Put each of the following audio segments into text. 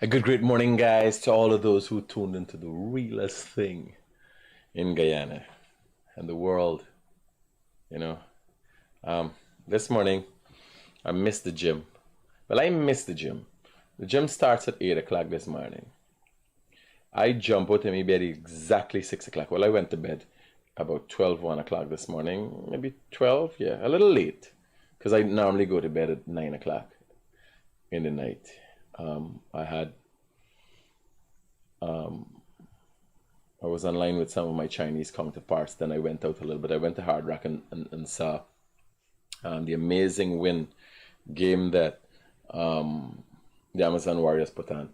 A good, great morning, guys, to all of those who tuned into the realest thing in Guyana and the world. You know, this morning I missed the gym. Well, I missed the gym. The gym starts at 8 o'clock this morning. I jump out of my bed exactly 6 o'clock. Well, I went to bed about 1 o'clock this morning, maybe 12, yeah, a little late, because I normally go to bed at 9 o'clock in the night. I was online with some of my Chinese counterparts. Then I went out a little bit. I went to Hard Rock and saw the amazing win game that the Amazon Warriors put on.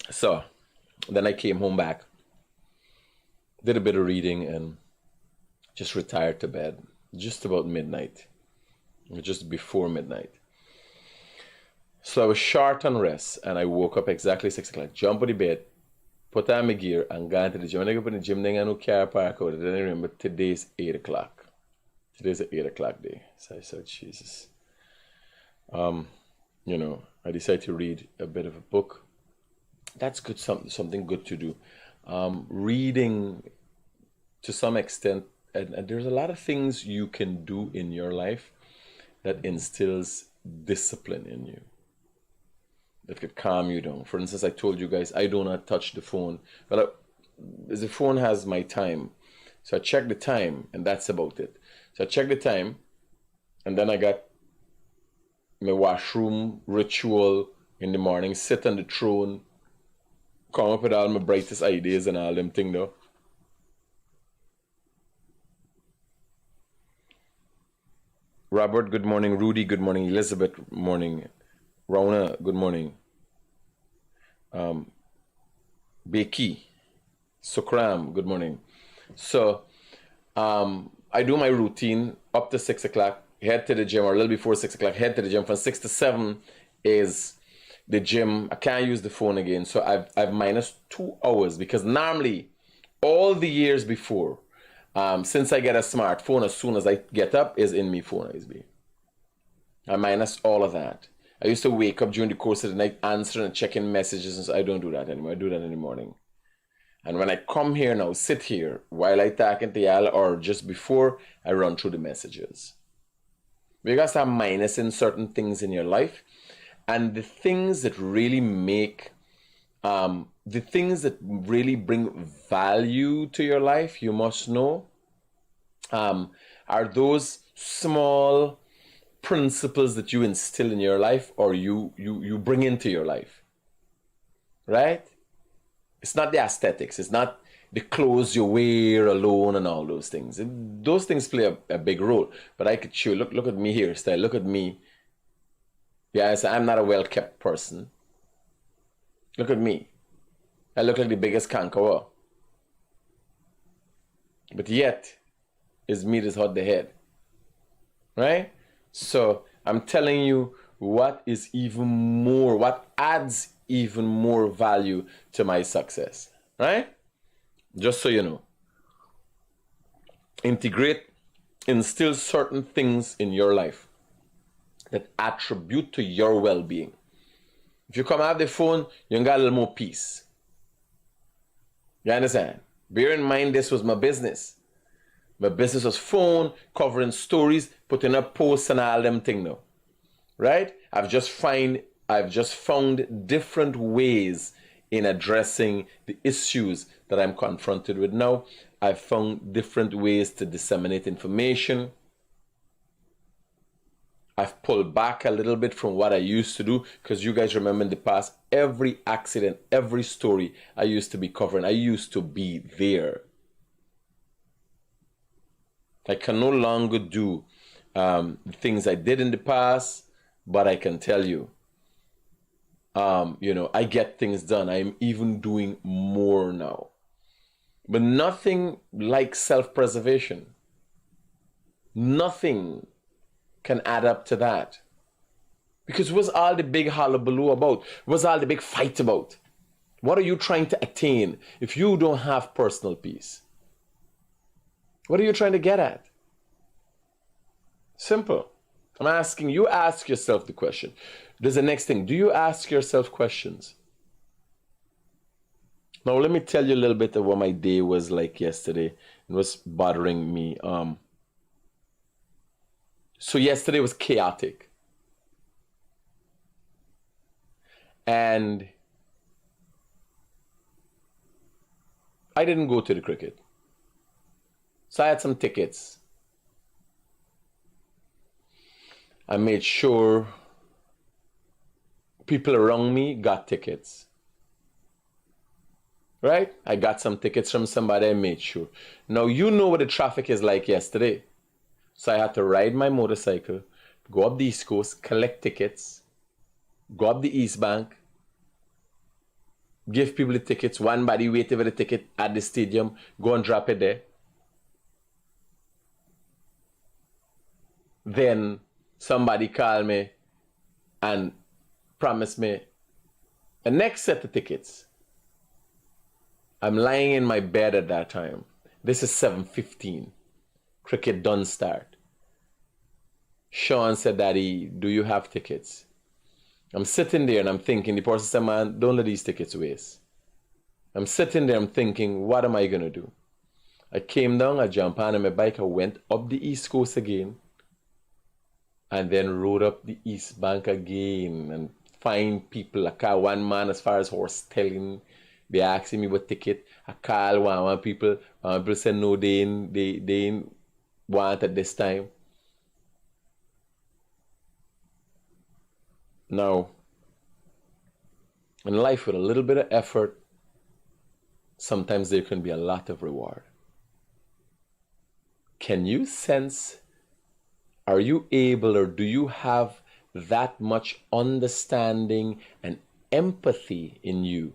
So then I came home back, did a bit of reading, and just retired to bed just about midnight, just before midnight. So I was short on rest, and I woke up exactly 6 o'clock, jumped out of bed, put on my gear, and got into the gym. When I go up in the gym, then I no car park out. Then I remember today's 8 o'clock. Today's an 8 o'clock day. So I said, Jesus. I decided to read a bit of a book. That's good, something good to do. Reading, to some extent, and there's a lot of things you can do in your life that instills discipline in you, that could calm you down. For instance, I told you guys I do not touch the phone. Well, the phone has my time, so I check the time, and that's about it. So I check the time, and then I got my washroom ritual in the morning, sit on the throne, come up with all my brightest ideas and all them thing though. Robert, good morning. Rudy, good morning. Elizabeth, good morning. Rona, good morning. Becky, Sukram, good morning. So I do my routine up to 6 o'clock, head to the gym, or a little before 6 o'clock, head to the gym. From 6 to 7 is the gym. I can't use the phone again. So I've minus 2 hours, because normally all the years before, since I get a smartphone, as soon as I get up is in me phone ISB. I minus all of that. I used to wake up during the course of the night answering and checking messages, and so I don't do that anymore. I do that in the morning. And when I come here now, sit here while I talking to y'all, or just before, I run through the messages. Because I'm minusing certain things in your life, and the things that really make, the things that really bring value to your life, you must know, are those small principles that you instill in your life, or you bring into your life, right? It's not the aesthetics. It's not the clothes you wear alone and all those things. Those things play a big role. But I could show, look at me here, style. Look at me. Yes, I'm not a well-kept person. Look at me. I look like the biggest conqueror. But yet, his meat is hot the head. Right? So I'm telling you what adds even more value to my success. Right? Just so you know. Instill certain things in your life that attribute to your well-being. If you come out the phone, you got a little more peace. You understand? Bear in mind, this was my business. My business was phone, covering stories, putting up posts and all them thing now. Right? I've just found different ways in addressing the issues that I'm confronted with now. I've found different ways to disseminate information. I've pulled back a little bit from what I used to do, because you guys remember in the past, every accident, every story I used to be covering, I used to be there. I can no longer do things I did in the past, but I can tell you, I get things done. I'm even doing more now. But nothing like self-preservation. Nothing can add up to that. Because what's all the big hullabaloo about? What's all the big fight about? What are you trying to attain if you don't have personal peace? What are you trying to get at? Simple. I'm asking you, ask yourself the question. There's the next thing. Do you ask yourself questions? Now, let me tell you a little bit of what my day was like yesterday. It was bothering me. So yesterday was chaotic. And I didn't go to the cricket. So I had some tickets. I made sure people around me got tickets. Right? I got some tickets from somebody, I made sure. Now, you know what the traffic is like yesterday. So I had to ride my motorcycle, go up the East Coast, collect tickets, go up the East Bank, give people the tickets, one body wait for the ticket at the stadium, go and drop it there. Then somebody call me and promise me a next set of tickets. I'm lying in my bed at that time. This is 7:15. Cricket done start. Sean said, Daddy, do you have tickets? I'm sitting there and I'm thinking, the person said, man, don't let these tickets waste. I'm sitting there, I'm thinking, what am I going to do? I came down, I jumped on my bike, I went up the East Coast again, and then rode up the East Bank again and find people. I call one man as far as horse telling. They asking me what ticket. I call one people. People say no, they ain't want at this time. Now, in life with a little bit of effort, sometimes there can be a lot of reward. Can you sense, are you able or do you have that much understanding and empathy in you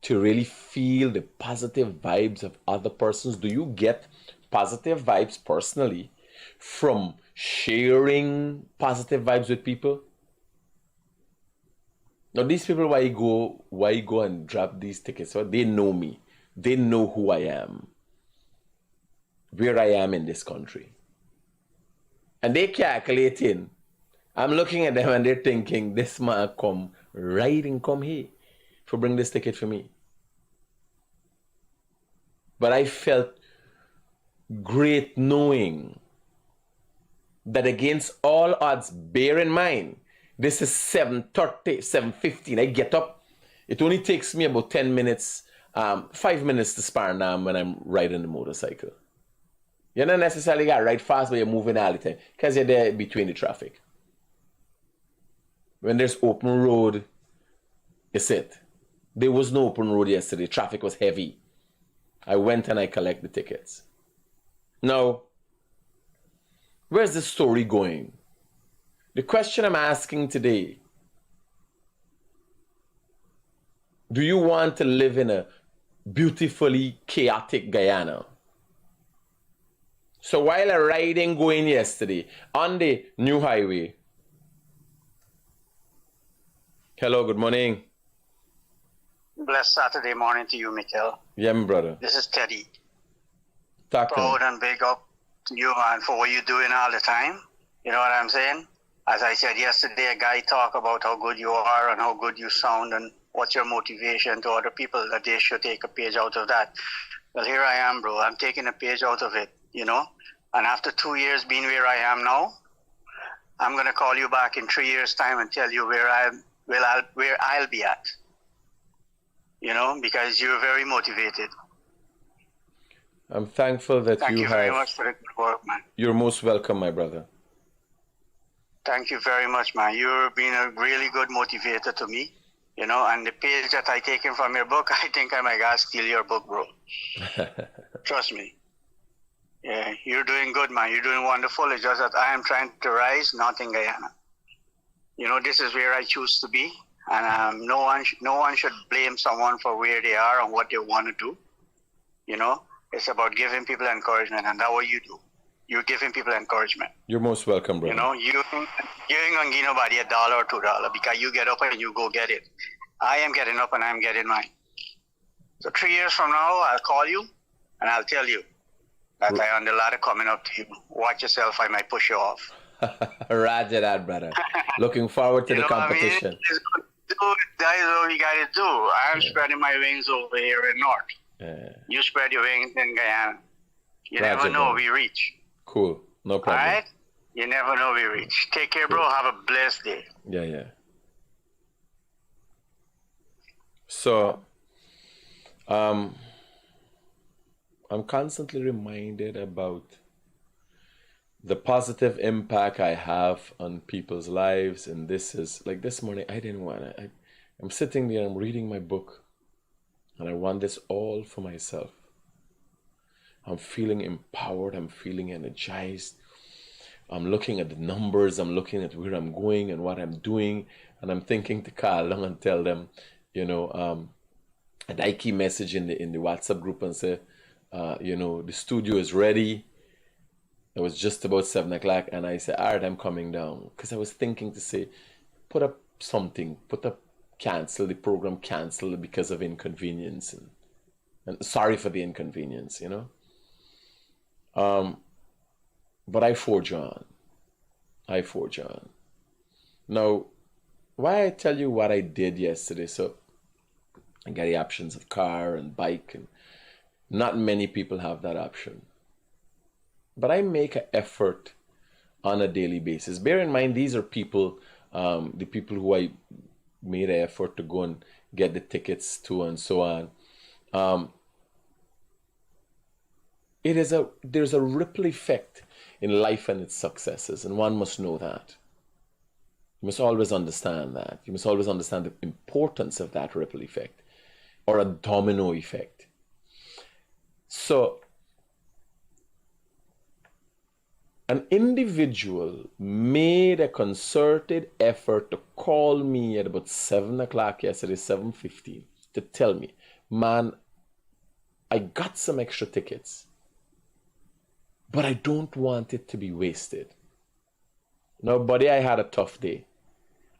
to really feel the positive vibes of other persons? Do you get positive vibes personally from sharing positive vibes with people? Now, these people, why you go and drop these tickets? So they know me. They know who I am, where I am in this country. And they calculating. I'm looking at them and they're thinking, this man come here for bring this ticket for me. But I felt great knowing that against all odds, bear in mind, this is 7:30, 7:15. I get up. It only takes me about 10 minutes, 5 minutes to spar now when I'm riding the motorcycle. You don't necessarily got to ride fast, but you're moving all the time because you're there between the traffic. When there's open road, it's it. There was no open road yesterday. Traffic was heavy. I went and I collect the tickets. Now, where's the story going? The question I'm asking today, do you want to live in a beautifully chaotic Guyana? So while I riding going yesterday on the new highway. Hello, good morning. Blessed Saturday morning to you, Mikhail. Yeah, my brother. This is Teddy. Talk Proud and big up to you, man, for what you're doing all the time. You know what I'm saying? As I said yesterday, a guy talked about how good you are and how good you sound and what's your motivation to other people, that they should take a page out of that. Well, here I am, bro. I'm taking a page out of it, you know? And after 2 years being where I am now, I'm going to call you back in 3 years' time and tell you where I'll be at. You know, because you're very motivated. I'm thankful that Thank you very much for the good work, man. You're most welcome, my brother. Thank you very much, man. You've been a really good motivator to me, you know, and the page that I taken from your book, I think I might gotta steal your book, bro. Trust me. Yeah, you're doing good, man. You're doing wonderful. It's just that I am trying to rise, not in Guyana. You know, this is where I choose to be, and no one should blame someone for where they are and what they want to do. You know, it's about giving people encouragement, and that's what you do. You're giving people encouragement. You're most welcome, brother. You know, you ain't gonna give nobody $1 or $2 because you get up and you go get it. I am getting up and I'm getting mine. So 3 years from now, I'll call you and I'll tell you that I on the ladder coming up to you. Watch yourself, I might push you off. Roger that, brother. Looking forward to You the know what I mean? competition. That is what we got to do. I'm spreading my wings over here in North. You spread your wings in Guyana. You Roger, never know, brother. we reach. Cool. No All problem. right? You never know, we reach. Take care, bro. Have a blessed day. Yeah. So, I'm constantly reminded about the positive impact I have on people's lives. And this is like this morning, I didn't want to. I'm sitting there, I'm reading my book, and I want this all for myself. I'm feeling empowered, I'm feeling energized. I'm looking at the numbers, I'm looking at where I'm going and what I'm doing, and I'm thinking to call along and tell them, and I keep message in the WhatsApp group and say, the studio is ready. It was just about 7 o'clock, and I said, all right, I'm coming down. Because I was thinking to say, put up something, cancel the program, cancel because of inconvenience. And sorry for the inconvenience, But I forge on. Now, why I tell you what I did yesterday, so I got the options of car and bike, and not many people have that option. But I make an effort on a daily basis. Bear in mind, these are people, the people who I made an effort to go and get the tickets to and so on. There's a ripple effect in life and its successes, and one must know that. You must always understand that. You must always understand the importance of that ripple effect, or a domino effect. So, an individual made a concerted effort to call me at about 7 o'clock yesterday, 7:15, to tell me, man, I got some extra tickets, but I don't want it to be wasted. Now, buddy, I had a tough day.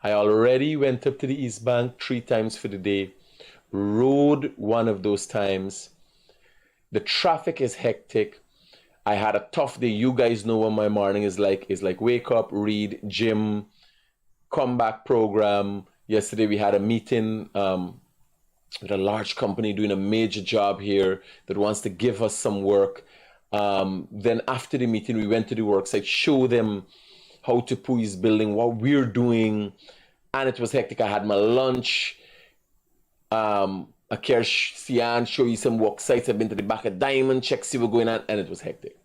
I already went up to the East Bank 3 times for the day, rode one of those times. The traffic is hectic. I had a tough day. You guys know what my morning is like. It's like wake up, read, gym, comeback program. Yesterday we had a meeting with a large company doing a major job here that wants to give us some work. Then after the meeting, we went to the work site, show them how Tipu is building, what we're doing. And it was hectic. I had my lunch. I care Sian, show you some work sites. I've been to the back of Diamond, check see what's going on, and it was hectic.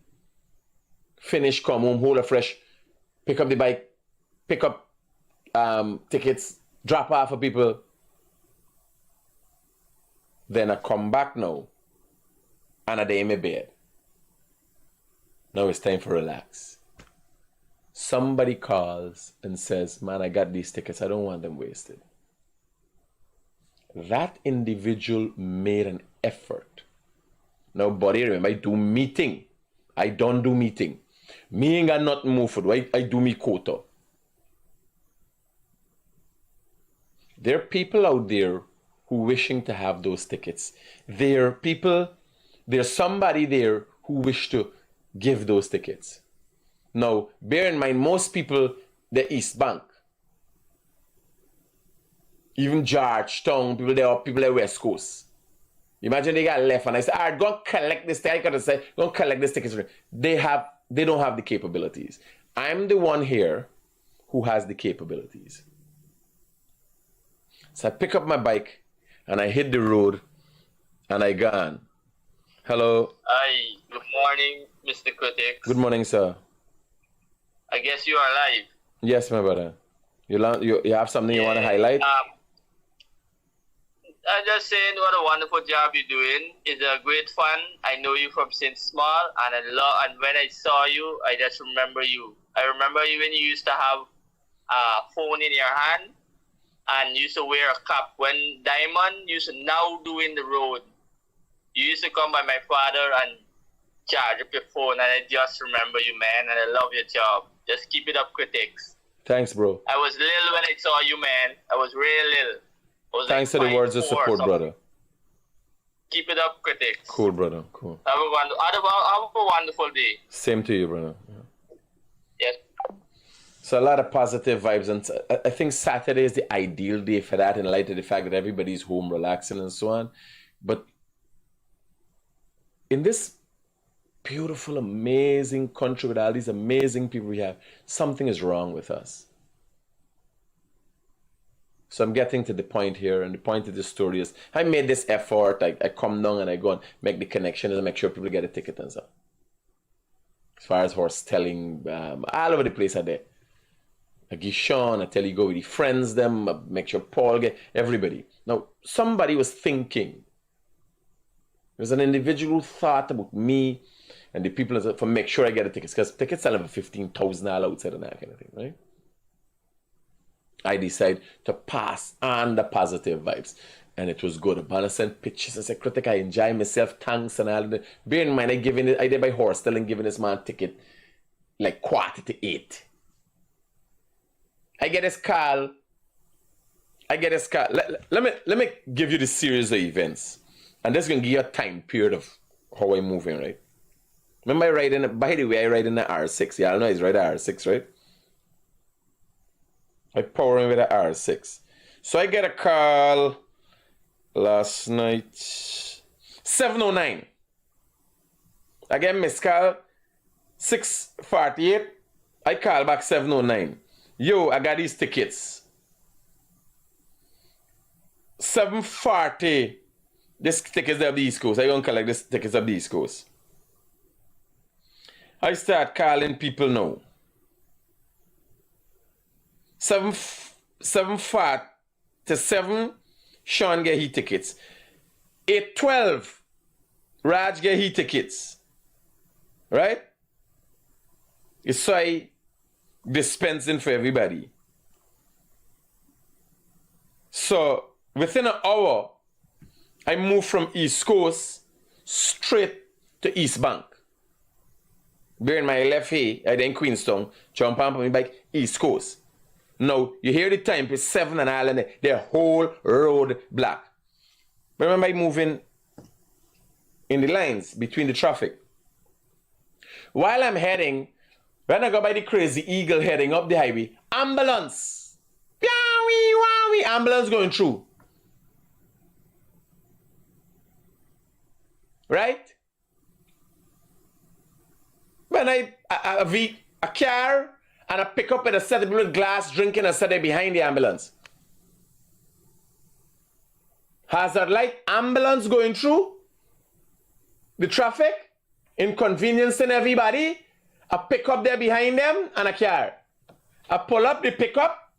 Finish, come home, hold a fresh, pick up the bike, pick up tickets, drop off for people. Then I come back now, and I day in my bed. Now it's time for relax. Somebody calls and says, man, I got these tickets. I don't want them wasted. That individual made an effort. Now, buddy, remember, I do meeting. I don't do meeting. Me ain't got nothing more for do. I do me quota. There are people out there who wishing to have those tickets. There's somebody there who wish to give those tickets. Now, bear in mind, most people, the East Bank. Even Georgetown, people there West Coast. Imagine they got left and I said, all right, go and collect this ticket. I say, go and collect this ticket. They don't have the capabilities. I'm the one here who has the capabilities. So I pick up my bike and I hit the road and I gone. Hello. Hi, good morning, Mr. Critic. Good morning, sir. I guess you are live. Yes, my brother. You have something you want to highlight? I'm just saying what a wonderful job you're doing. It's a great fun. I know you from since small, and when I saw you, I just remember you. I remember you when you used to have a phone in your hand and you used to wear a cap. When Diamond used to now do in the road, you used to come by my father and charge up your phone, and I just remember you, man, and I love your job. Just keep it up, Critics. Thanks, bro. I was little when I saw you, man. I was real little. Thanks for the words of support, brother. Keep it up, Critics. Cool, brother. Cool. Have a wonderful day. Same to you, brother. Yeah. Yes. So a lot of positive vibes, and I think Saturday is the ideal day for that, in light of the fact that everybody's home relaxing and so on. But in this beautiful, amazing country with all these amazing people we have, something is wrong with us. So I'm getting to the point here, and the point of the story is I made this effort. I come down and I go and make the connections and make sure people get a ticket and stuff. As far as horse telling, all over the place are there. I give Sean, I tell you go with the friends, them, I make sure Paul get everybody. Now, somebody was thinking. There's an individual who thought about me and the people for make sure I get a ticket, because tickets sell over $15,000 outside of that kind of thing, right? I decide to pass on the positive vibes. And it was good. I sent pictures. I said, Critic, I enjoy myself. Thanks and all that. Bear in mind, I did by horse, still giving this man a ticket like 7:45. I get this call. Let me give you the series of events. And this is going to give you a time period of how I'm moving, right? Remember I ride in, by the way, I ride in the R6. Yeah, I know he's right R6, right? I power in with the R6. So I get a call last night, 7:09. I get missed call, 6:48. I call back 7:09. Yo, I got these tickets. 7:40. This tickets of the East Coast. I don't collect this tickets of the East Coast. I start calling people now. 7:47, Sean get his tickets. 8:12, Raj get his tickets. Right? It's so I dispensing for everybody. So within an hour, I moved from East Coast straight to East Bank. Bearing my left here, I then Queenstown, jump on my bike, East Coast. Now, you hear the time, it's 7 and all, and the whole road black. Remember, I moving in the lines between the traffic. While I'm heading, when I go by the Crazy Eagle heading up the highway, ambulance. Piawi, wawi, ambulance going through. Right? When a car and I pick up at a set of people with glass drinking and set there behind the ambulance. Hazard light, ambulance going through the traffic, inconveniencing everybody. I pick up there behind them and a car. I pull up the pickup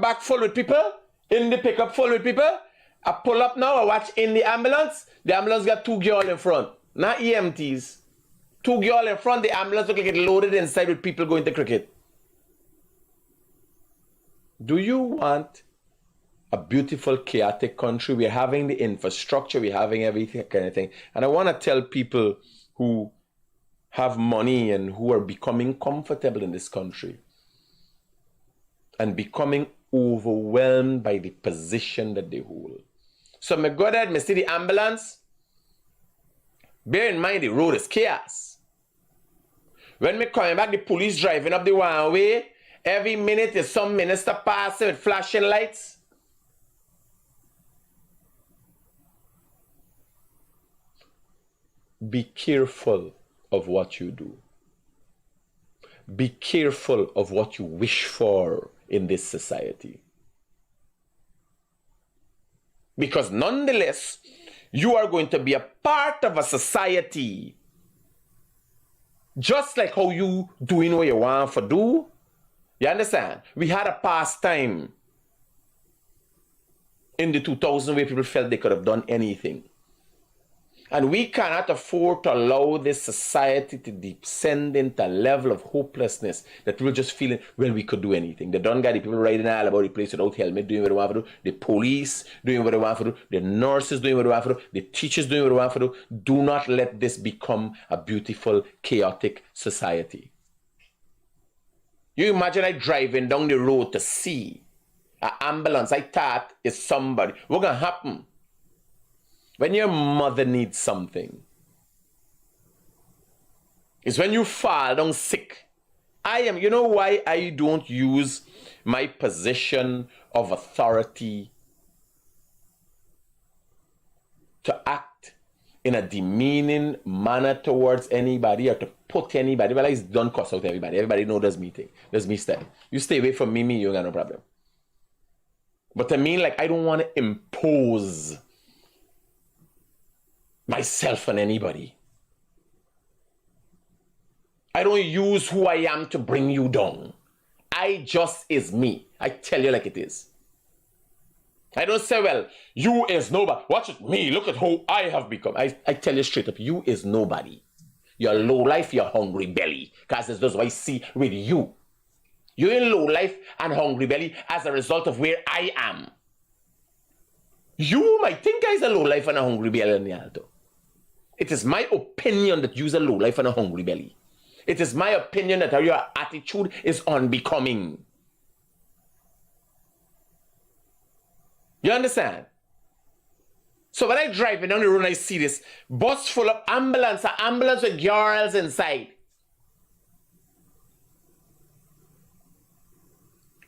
back full with people, in the pickup full with people. I pull up now, I watch in the ambulance got 2 girls in front, not EMTs. 2 girls in front, the ambulance look like it loaded inside with people going to cricket. Do you want a beautiful, chaotic country? We're having the infrastructure, we're having everything kind of thing. And I want to tell people who have money and who are becoming comfortable in this country and becoming overwhelmed by the position that they hold. So I go there, I see the ambulance. Bear in mind the road is chaos. When me coming back, the police driving up the one way. Every minute is some minister passing with flashing lights. Be careful of what you do. Be careful of what you wish for in this society. Because nonetheless, you are going to be a part of a society. Just like how you doing what you want to do. You understand? We had a pastime in the 2000s where people felt they could have done anything. And we cannot afford to allow this society to descend into a level of hopelessness that we're just feeling, well, we could do anything. The done guy, the people riding all about the place without helmet, doing what they want to do. The police doing what they want to do. The nurses doing what they want to do. The teachers doing what they want to do. Do not let this become a beautiful, chaotic society. You imagine I driving down the road to see an ambulance I thought is somebody. What's going to happen? When your mother needs something, it's when you fall down sick You know why I don't use my position of authority to act in a demeaning manner towards anybody or to put anybody? Well, I don't cuss out everybody. Everybody know that's me thing. That's me style. You stay away from me, you ain't got no problem. But I mean, like, I don't want to impose myself on anybody. I don't use who I am to bring you down. I just is me. I tell you like it is. I don't say, well, you is nobody. Watch it, me. Look at who I have become. I tell you straight up, you is nobody. You're low life, you're hungry belly. Because that's just what I see with you. You're in low life and hungry belly as a result of where I am. You might think I'm a low life and a hungry belly in the alto. It is my opinion that you're a low life and a hungry belly. It is my opinion that your attitude is unbecoming. You understand? So when I drive down the road and I see this bus full of ambulance with girls inside.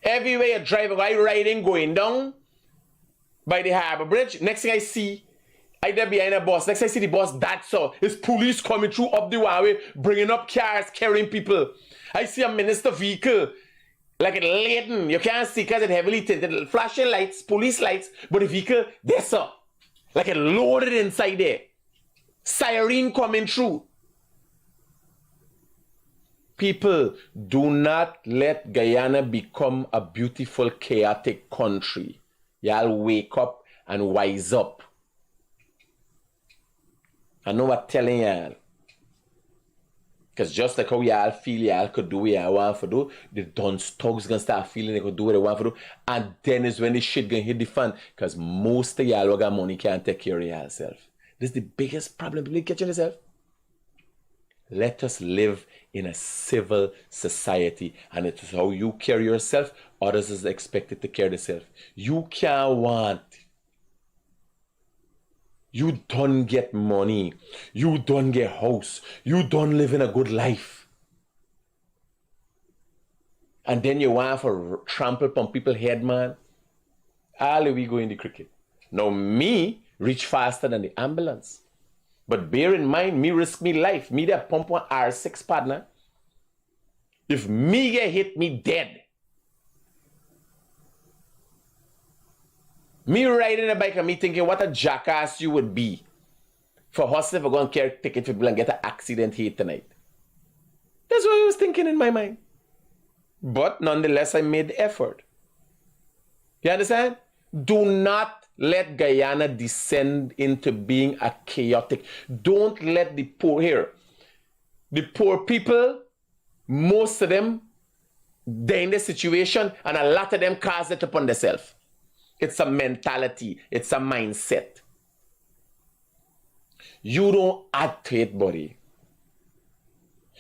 Everywhere you drive, I riding, going down by the Harbor Bridge. Next thing I see, I there behind a bus. Next thing I see the bus, that's so. It's police coming through up the highway, bringing up cars, carrying people. I see a minister vehicle, like it laden. You can't see because it's heavily tinted. Flashing lights, police lights, but the vehicle, that's so. Like it loaded inside there. Siren coming through. People, do not let Guyana become a beautiful, chaotic country. Y'all wake up and wise up. I know what I'm telling y'all. Because just like how y'all feel y'all could do what y'all want to do, the dunce thugs gonna start feeling they could do what they want to do. And then is when the shit gonna hit the fan. Because most of y'all who got money can't take care of yourself. This is the biggest problem people catching yourself. Let us live in a civil society. And it is how you carry yourself, others is expected to carry themselves. You can't want. You don't get money. You don't get house. You don't live in a good life. And then you want to trample on people's head, man. All we go in the cricket. Now me reach faster than the ambulance. But bear in mind, me risk me life. Me that pump one R6 partner. If me get hit, me dead. Me riding a bike and me thinking what a jackass you would be for hustling for going to carry ticket for people and get an accident here tonight. That's what I was thinking in my mind. But nonetheless, I made the effort. You understand? Do not let Guyana descend into being a chaotic. Don't let the poor here. The poor people, most of them, they're in this situation and a lot of them cause it upon themselves. It's a mentality. It's a mindset. You don't add to it, buddy.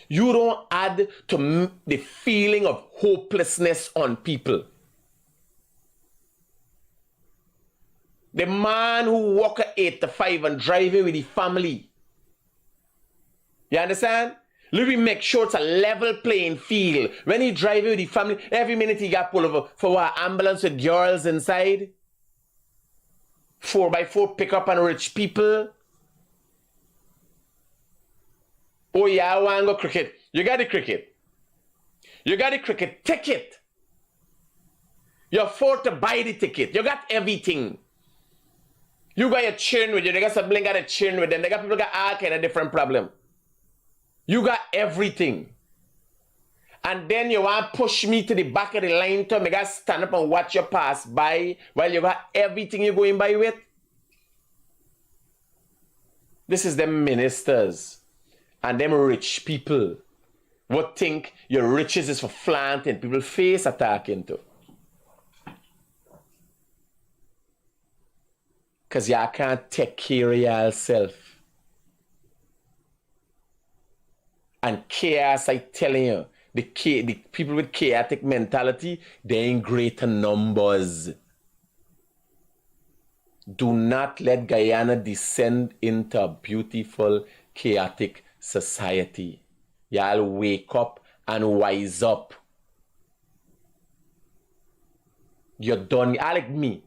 You don't add to the feeling of hopelessness on people. The man who walk at 8 to 5 and driving with the family. You understand? Let me make sure it's a level playing field. When he driving with the family, every minute he got pulled over for what? Ambulance with girls inside? 4x4 pickup and rich people? Oh yeah, I want to go cricket. You got the cricket. You got the cricket ticket. You afford to buy the ticket. You got everything. You got your children with you. They got something got a children with them. They got people got all kind of different problem. You got everything. And then you want to push me to the back of the line to me got stand up and watch you pass by while you got everything you're going by with. This is them ministers and them rich people would think your riches is for flaunting people face attacking to. Because y'all can't take care of yourself. And chaos, I telling you, the people with chaotic mentality, they're in greater numbers. Do not let Guyana descend into a beautiful, chaotic society. Y'all wake up and wise up. You're done. I like me.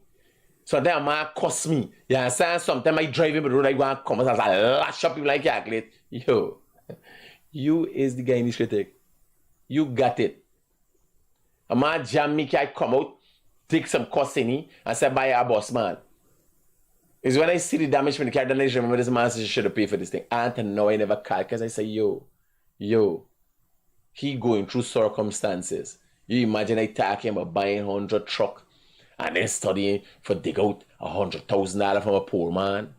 Sometimes man cuss me. You understand? Sometimes I drive in the road, I go and come and I lash up people like calculate. Yo, you is the Guyanese critic. You got it. A man jam me, I come out, take some cuss in it, and say, buy a boss man. It's when I see the damage from the car, then I remember this man says, should have paid for this thing. And now I never call because I say, yo, he going through circumstances. You imagine I talking about buying 100 truck and then studying for dig out $100,000 from a poor man.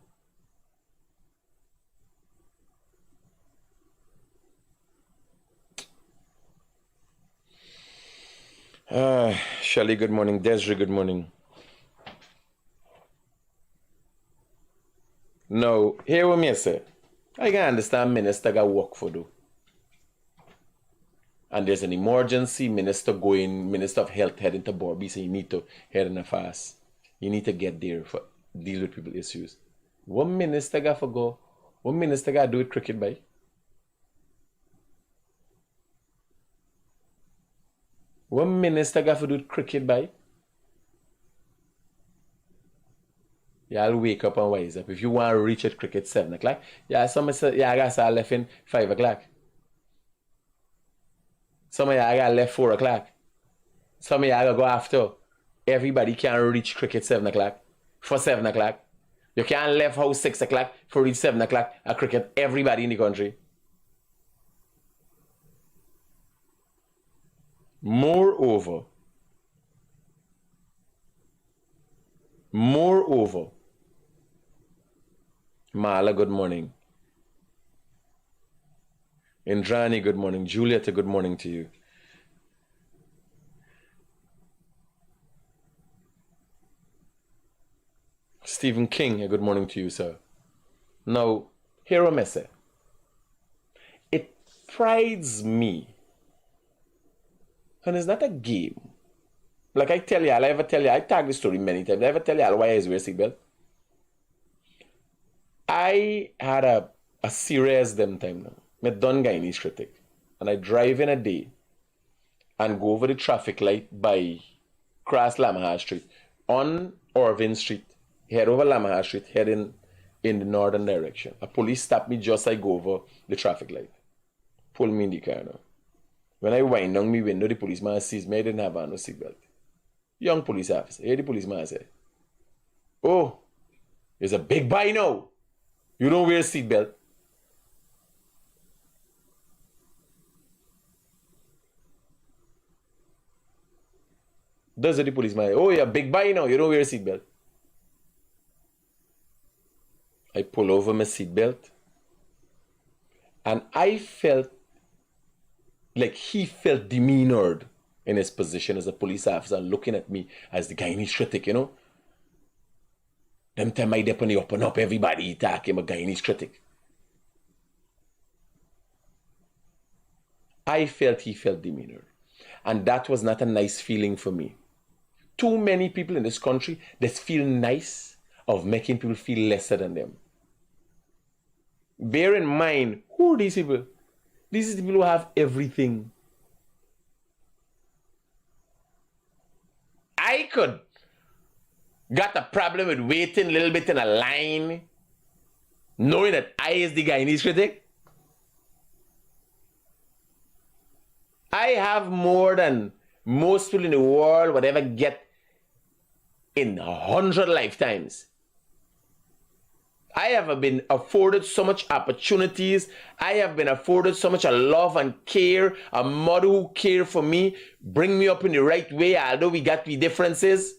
Shelly, good morning. Desiree, good morning. No, hear what me say. I can understand minister got work for do. And there's an emergency, minister of health heading to Borby, so you need to head in a fast. You need to get there for deal with people issues. What minister got for go? What minister got to do with cricket by? What minister got to do with cricket by? Y'all wake up and wise up. If you want to reach at cricket 7 o'clock, some say, I got to left in 5 o'clock. Some of y'all got left 4 o'clock. Some of y'all got go after. Everybody can reach cricket 7 o'clock. For 7 o'clock. You can't left house 6 o'clock for reach 7 o'clock at cricket. Everybody in the country. Moreover, Mala, good morning. Indrani, good morning. Julieta, good morning to you. Stephen King, good morning to you, sir. Now, here a message. It prides me, and it's not a game. Like I tell y'all, I tag this story many times. I ever tell y'all why I wear seatbelt? I had a serious them time now. I done Guyanese Critic. And I drive in a day and go over the traffic light by cross Lamaha Street on Irvin Street, head over Lamaha Street, head in the northern direction. A police stop me just as I go over the traffic light. Pull me in the car now. When I wind down my window, the policeman sees me. I didn't have on no seatbelt. Young police officer. Here the policeman say, oh, it's a big buy now. You don't wear a seatbelt. Does the policeman, oh, you're a big buy now. You don't wear a seatbelt. I pull over my seatbelt. And I felt like he felt demeanored in his position as a police officer, looking at me as the Guyanese critic, you know. Them time I definitely open up everybody talking about Guyanese critic. I felt he felt demeanored. And that was not a nice feeling for me. Too many people in this country that feel nice of making people feel lesser than them. Bear in mind, who are these people? These are the people who have everything. I could got a problem with waiting a little bit in a line, knowing that I is the Guyanese critic. I have more than most people in the world would ever get in 100 lifetimes. I have been afforded so much opportunities. I have been afforded so much love and care. A mother who cared for me, bring me up in the right way, although we got the differences.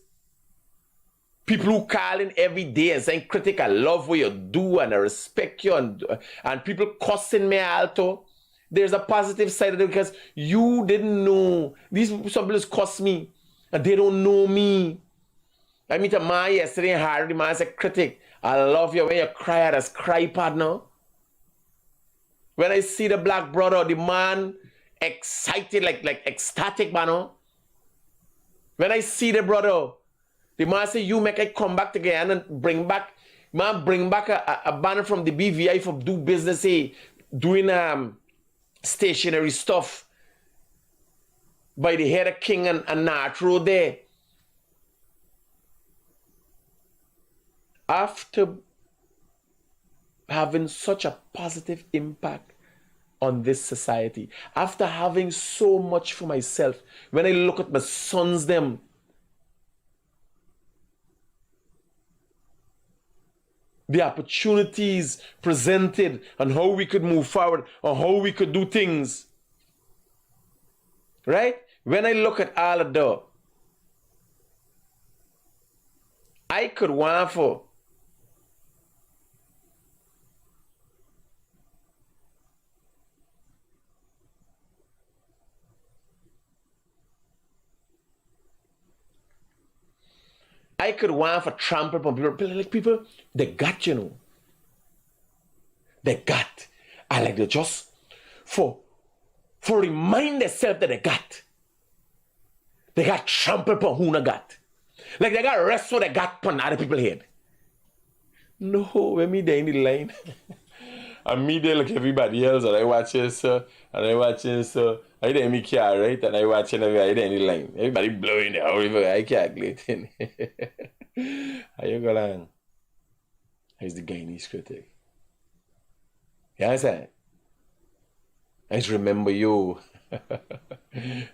People who call in every day and saying, Critic, I love what you do and I respect you. And people cussing me also. There's a positive side of it because you didn't know. Some people cuss me and they don't know me. I meet a man yesterday in Harry. The man said, Critic, I love you when you cry at us, cry partner. When I see the black brother, the man excited, like ecstatic, man. When I see the brother, the man say, you make it come back to Guyana and bring back a banner from the BVI for do business, doing stationary stuff. by the head of King and North Road there. After having such a positive impact on this society, after having so much for myself, when I look at my sons them, the opportunities presented and how we could move forward or how we could do things, right? When I look at all of that, I could want for trample upon people. Like people, they got, you know. They got. I like to just for remind themselves that they got. They got trample upon who not got. Like they got rest what they got upon other people's head. No, when me there in the line. And me there like everybody else, and I watch this, and I watch this, I didn't me care, right? And I watch it, I didn't in the line. Everybody blowing there, I calculating. How you go along? He's the Guyanese critic. You understand? I just remember you.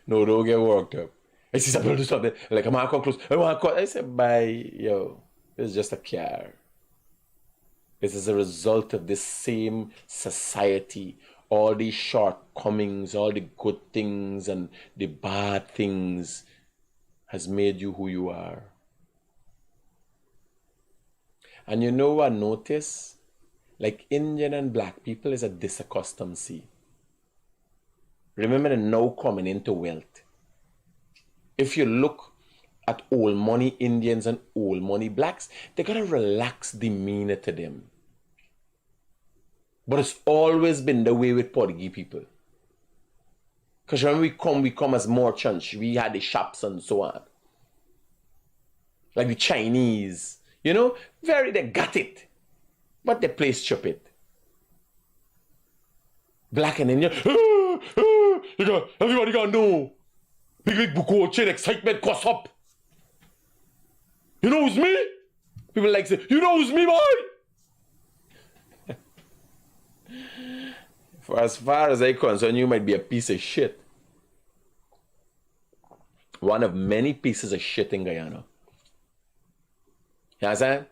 No, don't get worked up. I see something do something. Like, I'm going to come close. I want to cut. I said, bye, yo. It's just a car. This is a result of this same society. All these shortcomings, all the good things and the bad things has made you who you are. And you know what I notice? Like Indian and black people is a disaccustomed. Remember the now coming into wealth. If you look at old money Indians and old money blacks, they got a relaxed demeanor to them. But it's always been the way with Portuguese people. Because when we come as merchants. We had the shops and so on. Like the Chinese, you know, they got it. But they play stupid. Black and Indian, everybody got know. Big buko chain excitement cost up. You know who's me? People like say, you know who's me, boy? For as far as I'm concerned, you might be a piece of shit. One of many pieces of shit in Guyana. You understand?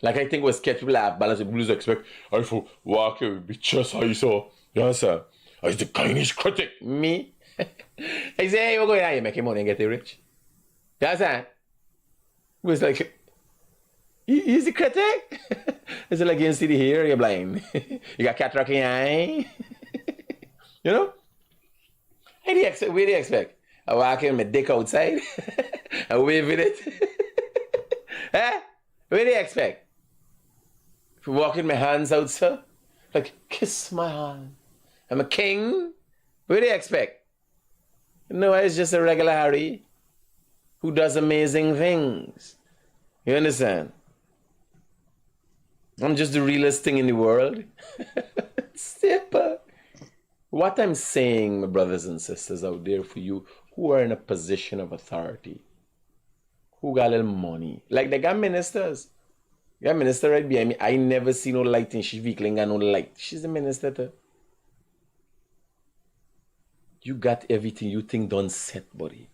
Like I think was sketch people have balance with blues expect I for walk here with just I saw. You understand? I was the Guyanese critic. Me? I say, hey, you're going out here making money and getting rich. You understand? It was like, he's the critic? Is it like you see the hair, you're blind? You got cataract in your eye? You know? What do you expect? I walk in with my dick outside? I wave with it? Eh? What do you expect? If you walk in my hands out, sir? Like, kiss my hand. I'm a king? What do you expect? No, it's just a regular Harry who does amazing things. You understand? I'm just the realest thing in the world. Simple. What I'm saying, my brothers and sisters out there for you who are in a position of authority, who got a little money, like they got ministers. You got a minister right behind me. I never see no light in she vehicle, ain't got no light. She's a minister too. You got everything you think done set, buddy.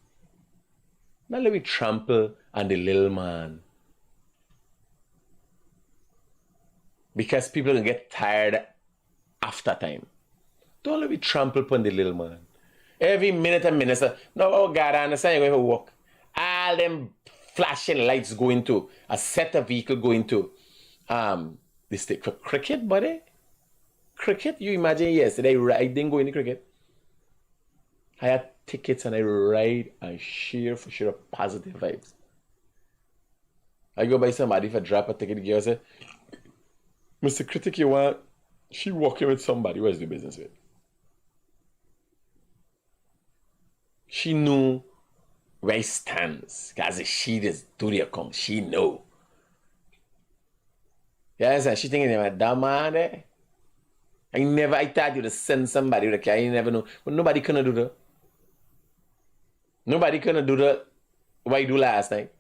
Now let me trample on the little man. Because people can get tired after time. Don't let me trample upon the little man. Every minute a minister, no, oh God, I understand you're going to walk. All them flashing lights going to, a set of vehicle going to, this thing for cricket, buddy. Cricket, you imagine yesterday I didn't go into cricket. I had tickets and I ride and share for sure positive vibes. I go by somebody for drop a ticket, the girl say, Mr. Critic, you want? She walking with somebody. Where's the business with? She knew where he stands. Because she just do the come. She know. Yes, she thinking about that man there. I thought you to send somebody with a car. You never know. But nobody can do that. Nobody couldn't do the what I do last night.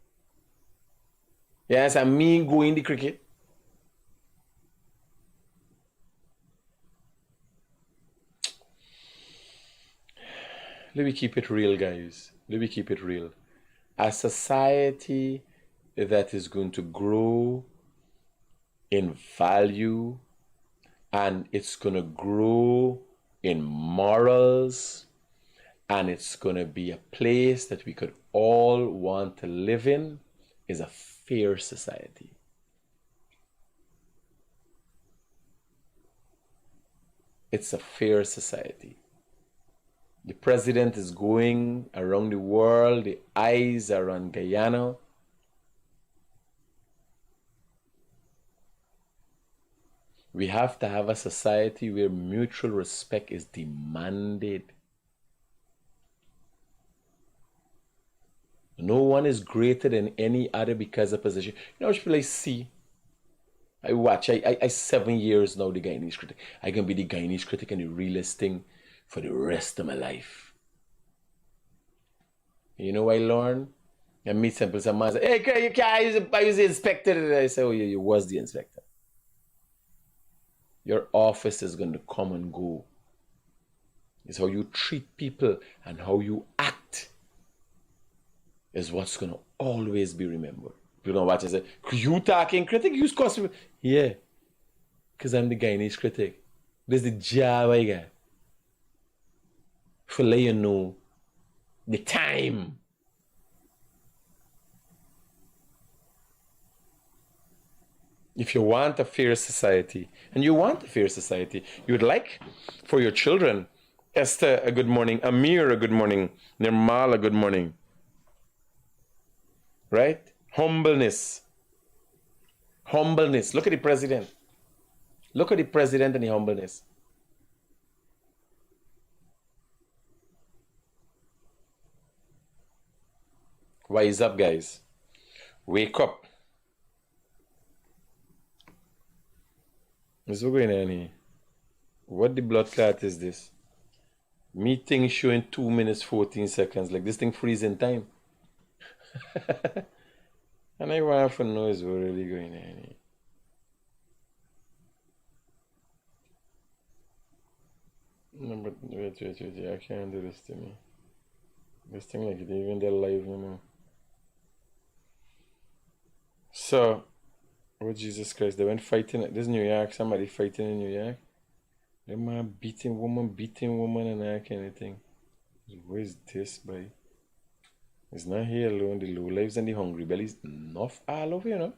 Yes, and me going the cricket. Let me keep it real, guys. Let me keep it real. A society that is going to grow in value and it's going to grow in morals and it's going to be a place that we could all want to live in is a fair society. It's a fair society. The president is going around the world. The eyes are on Guyana. We have to have a society where mutual respect is demanded. No one is greater than any other because of position. You know what people I see? I watch. I 7 years now the Guyanese critic. I can be the Guyanese critic and the realest thing for the rest of my life. You know what I learned? I meet some man say, hey, you can't use the inspector. And I say, oh yeah, you was the inspector. Your office is going to come and go. It's how you treat people and how you act is what's going to always be remembered. People don't watch and say, you talking critic? Use customer. Yeah, because I'm the Guyanese critic. This is the job I got. For let you know the time. If you want a fair society, and you want a fair society, you would like for your children, Esther, a good morning, Amir, a good morning, Nirmal, a good morning. Right? Humbleness. Humbleness. Look at the president. Look at the president and the humbleness. Wise up, guys. Wake up. What's going on here? What the blood clot is this? Meeting showing 2 minutes 14 seconds. Like this thing freezing time. And I want to know is what really going on here. No, but wait. I can't do this to me. This thing like it even they're live no more. So, oh Jesus Christ, they went fighting. This New York, somebody fighting in New York. They man beating woman and that kind of thing. Where is this, boy? It's not here alone. The low lives and the hungry bellies enough all over, you know.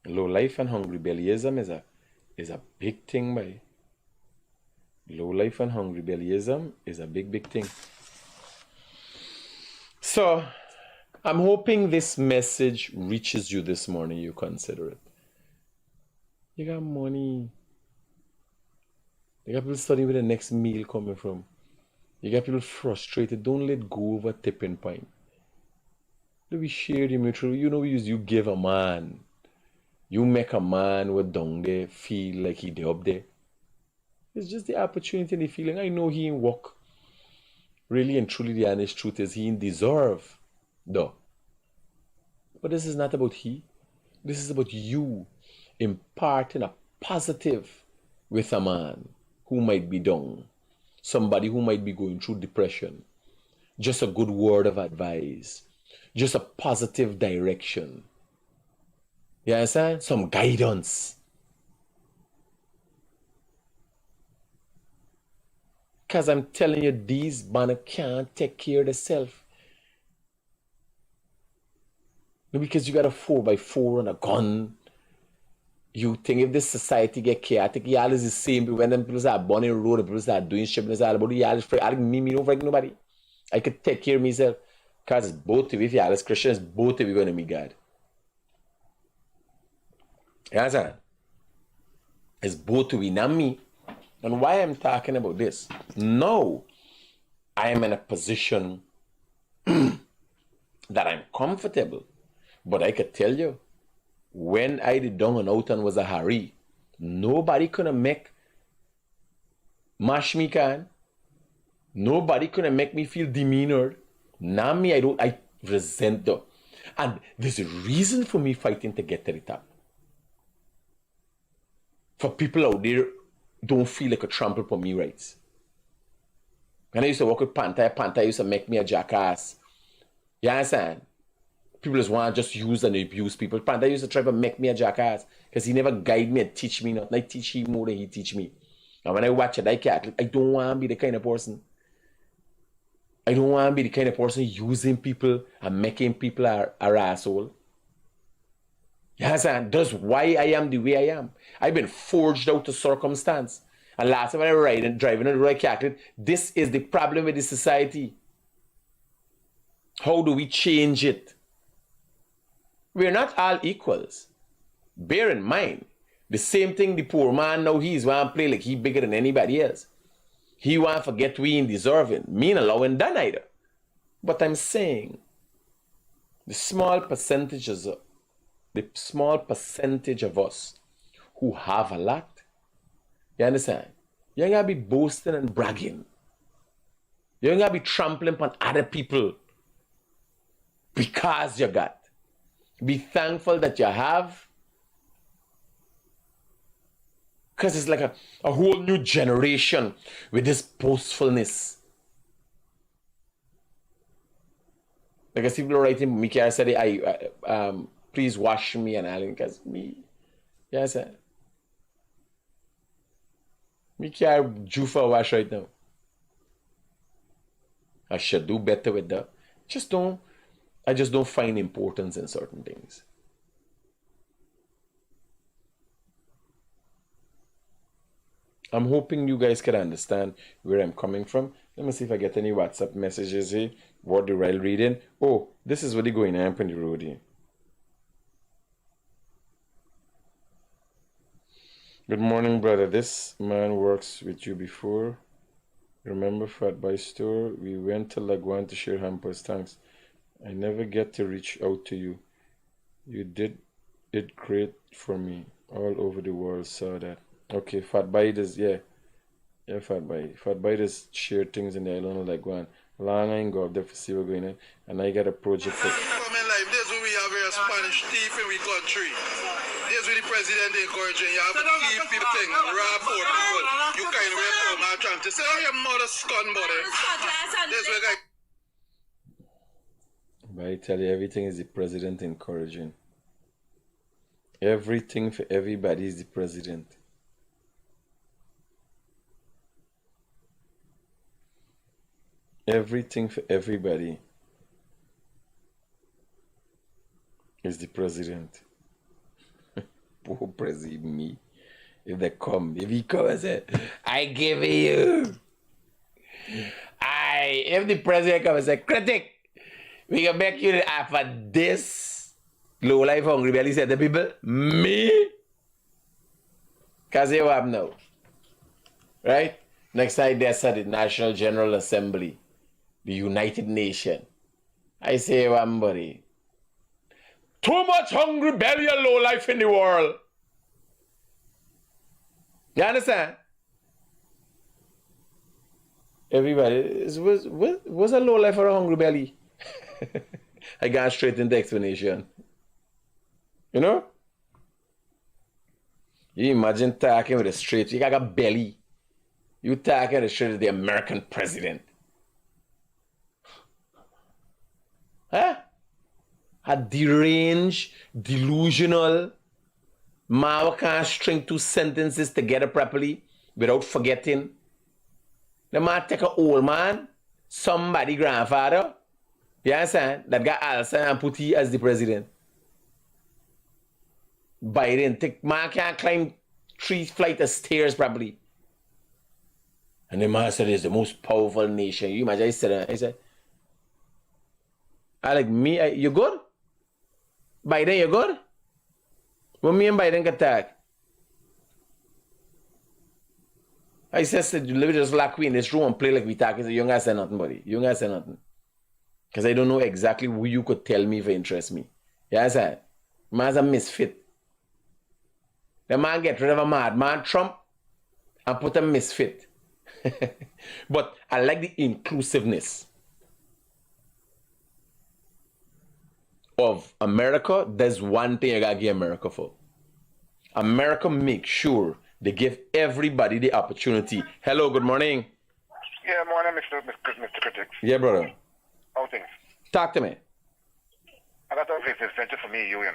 Low life and hungry bellyism is a big thing, boy. Low life and hungry bellyism is a big thing. So, I'm hoping this message reaches you this morning. You consider it. You got money. You got people studying where the next meal coming from. You got people frustrated. Don't let go of a tipping point. Do we share the mutual? You know, you give a man. You make a man who down there feel like he up there. It's just the opportunity and the feeling. I know he ain't work. Really and truly, the honest truth is he ain't deserve. Though. But this is not about he. This is about you imparting a positive with a man who might be down. Somebody who might be going through depression. Just a good word of advice. Just a positive direction. You understand? Some guidance. Because I'm telling you, these men can't take care of themselves. Because you got a 4x4 and a gun. You think if this society get chaotic, y'all is the same. When them people start burning road, and people start doing shit, it's all about y'all is free. Me don't freak nobody. I could take care of myself. Because it's both of you, if y'all is Christians, both of you going to meet God. You understand? It's both of you, not me. And why I'm talking about this? No, I am in a position that I'm comfortable. But I could tell you, when I did down and out and was a hurry, nobody could make mash me can. Nobody could make me feel demeanored. Now me, I resent them. And there's a reason for me fighting to get to the top. For people out there don't feel like a trample for me rights. When I used to work with Panther used to make me a jackass. You understand? People just want to just use and abuse people. Panther used to try to make me a jackass because he never guide me and teach me nothing. I teach him more than he teach me. And when I watch it, I don't want to be the kind of person. I don't want to be the kind of person using people and making people an asshole. You understand? That's why I am the way I am. I've been forged out of circumstance. And last time I was driving on the road, calculated, this is the problem with the society. How do we change it? We're not all equals. Bear in mind, the same thing the poor man now he's want to play like he bigger than anybody else. He want to forget we ain't deserving. Me ain't allowing that either. But I'm saying, the small percentage of us who have a lot, you understand? You ain't gotta be boasting and bragging. You ain't gotta be trampling on other people because you got. Be thankful that you have. Because it's like a whole new generation with this boastfulness. Like I see people writing me, I said, please wash me and Alan, because me, yes, sir. Me can't do for wash right now. I should do better with that. I just don't find importance in certain things. I'm hoping you guys can understand where I'm coming from. Let me see if I get any WhatsApp messages here. What the Ryle reading? Oh, this is what they're going on the road here. Good morning, brother. This man works with you before. Remember Fat Buy store? We went to Laguan to share hampers. Thanks. I never get to reach out to you. You did it great for me. All over the world saw that. Okay, Fat Buy does, yeah. Yeah, Fat Buy. Fat Buy does share things in the island of Laguan. Long I go up there for see what's going on. And I got a project for... This is we have a Spanish thief in we country. This is the president encouraging you have to keep people thing, rob poor people. You can't wait for my trying to say, oh, your mother scun, buddy. This way, guy. But I tell you, everything is the president encouraging. Everything for everybody is the president. Everything for everybody is the president. Poor president, me. If he come and say, I give you. If the president come and say, Critic, we can make you after this low life hungry belly said the people, me? Because you have now. Right? Next time there's at the National General Assembly, the United Nations. I say one buddy. Too much hungry belly and low life in the world. You understand? Everybody, was a low life or a hungry belly? I got straight into explanation. You know? You imagine talking with a straight, you got a belly. You talking with a straight to the American president. Huh? A deranged, delusional, man can't string two sentences together properly without forgetting. The man take an old man, somebody grandfather, you understand, that got ulcer and put he as the president. Biden, man can't climb 3 flights of stairs properly. And the man said it's the most powerful nation. You imagine, I said, I like me, you good? Biden, you good? When me and Biden get attacked. I said, let me just lock we in this room and play like we talk. He said, you ain't gotta say nothing, buddy. You ain't gotta say nothing. Because I don't know exactly who you could tell me if it interests me. You understand? Man's a misfit. The man get rid of a madman, Trump, and put a misfit. But I like the inclusiveness. of America, there's one thing I gotta give America for. America make sure they give everybody the opportunity. Hello, good morning. Yeah, morning, Mr. Critic. Yeah, brother. How things? Talk to me. I got a business venture for me, you know.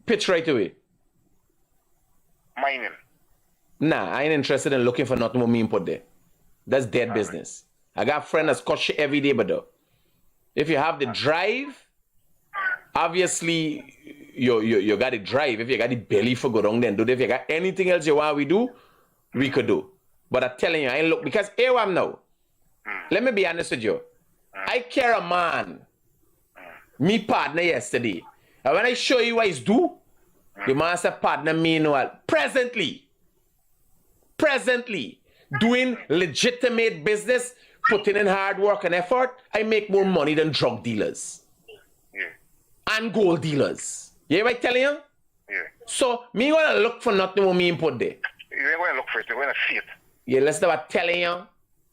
Pitch right away. Mining. Nah, I ain't interested in looking for nothing more me input there. That's dead business. I got friends that's cut shit every day, but though. If you have the drive, obviously you got the drive. If you got the belly for go down, then do it. If you got anything else you want we do, we could do. But I'm telling you, I ain't look because here I'm now. Let me be honest with you. I care a man. Me partner yesterday. And when I show you what he's do, the man said partner meanwhile. Presently, doing legitimate business, putting in hard work and effort, I make more money than drug dealers. Yeah. And gold dealers. You hear what I'm telling you? Yeah. So, me gonna look for nothing more me input there. You ain't going to look for it, you're going to see it. Yeah, listen what I'm telling you.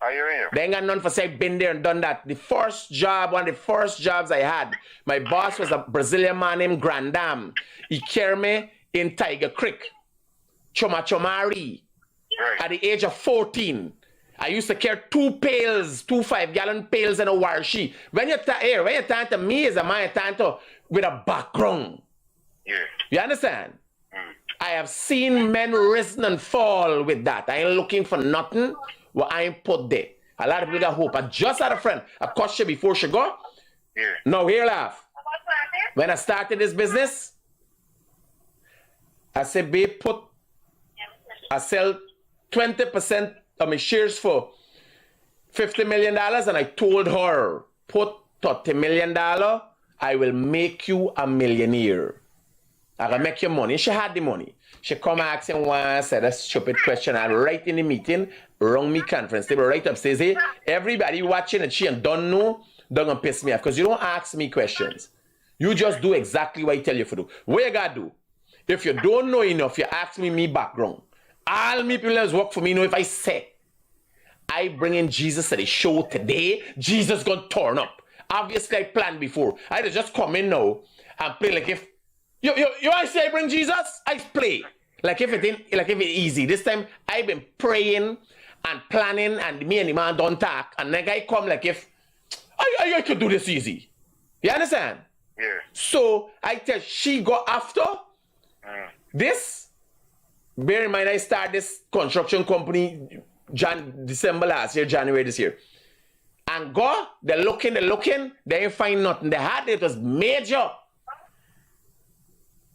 Are you here? They ain't got none for say been there and done that. The first job, one of the first jobs I had, my boss was a Brazilian man named Grandam. He carried me in Tiger Creek, Chomari. Right. At the age of 14, I used to carry 2 5-gallon pails in a warshi. When you're talking to me as a man, you're talking to with a background. Yeah. You understand? I have seen men risen and fall with that. I ain't looking for nothing what I ain't put there. A lot of people got hope. I just had a friend, I caught she before she go. Yeah. No, here laugh. When I started this business, I said, babe, I sell 20% of my shares for $50 million, and I told her, put $30 million, I will make you a millionaire. I can make your money. She had the money. She come asking one, said a stupid question, and right in the meeting, wrong me conference, they were right upstairs, hey, everybody watching and she and don't know, don't gonna piss me off, because you don't ask me questions. You just do exactly what I tell you to do. What you gotta do? If you don't know enough, you ask me background. All me people that work for me know if I say, I bring in Jesus to the show today, Jesus gonna turn up. Obviously, I planned before. I just come in now and play like if you want to say I bring Jesus? I play like if it easy. This time I've been praying and planning, and me and the man don't talk, and then I come like if I could do this easy. You understand? Yeah. So I tell she go after this. Bear in mind, I started this construction company December last year, January this year. And go, they're looking, they ain't find nothing. They had it was major.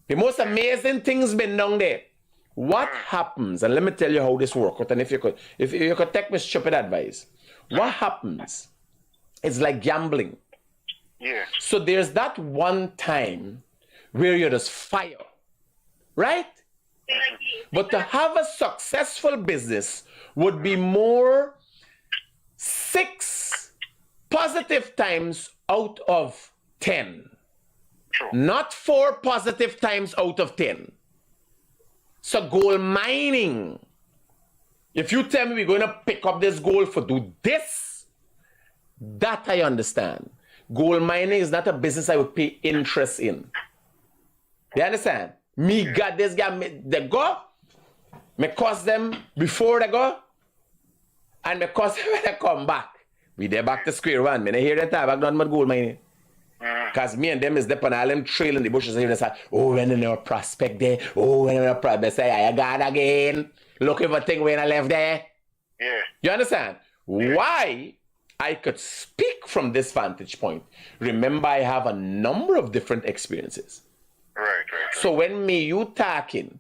The most amazing things been down there. What happens, and let me tell you how this works, and if you could take me stupid advice, what happens, it's like gambling. Yeah. So there's that one time where you're just fire, right? But to have a successful business would be more 6 positive times out of 10. True. Not 4 positive times out of 10. So gold mining, if you tell me we're going to pick up this gold for do this, that I understand. Gold mining is not a business I would pay interest in. You understand? Me got this guy, they go, me cost them before they go, and me cost them when they come back. We there back to square one. Me hear that talk back done with gold mining. Because me and them is up on all them trail in the bushes and they say, oh, when in our prospect there, oh, when in our prospect, say, I got again. Looking for thing when I left there. Yeah. You understand? Why I could speak from this vantage point. Remember, I have a number of different experiences. Right. So when you talking,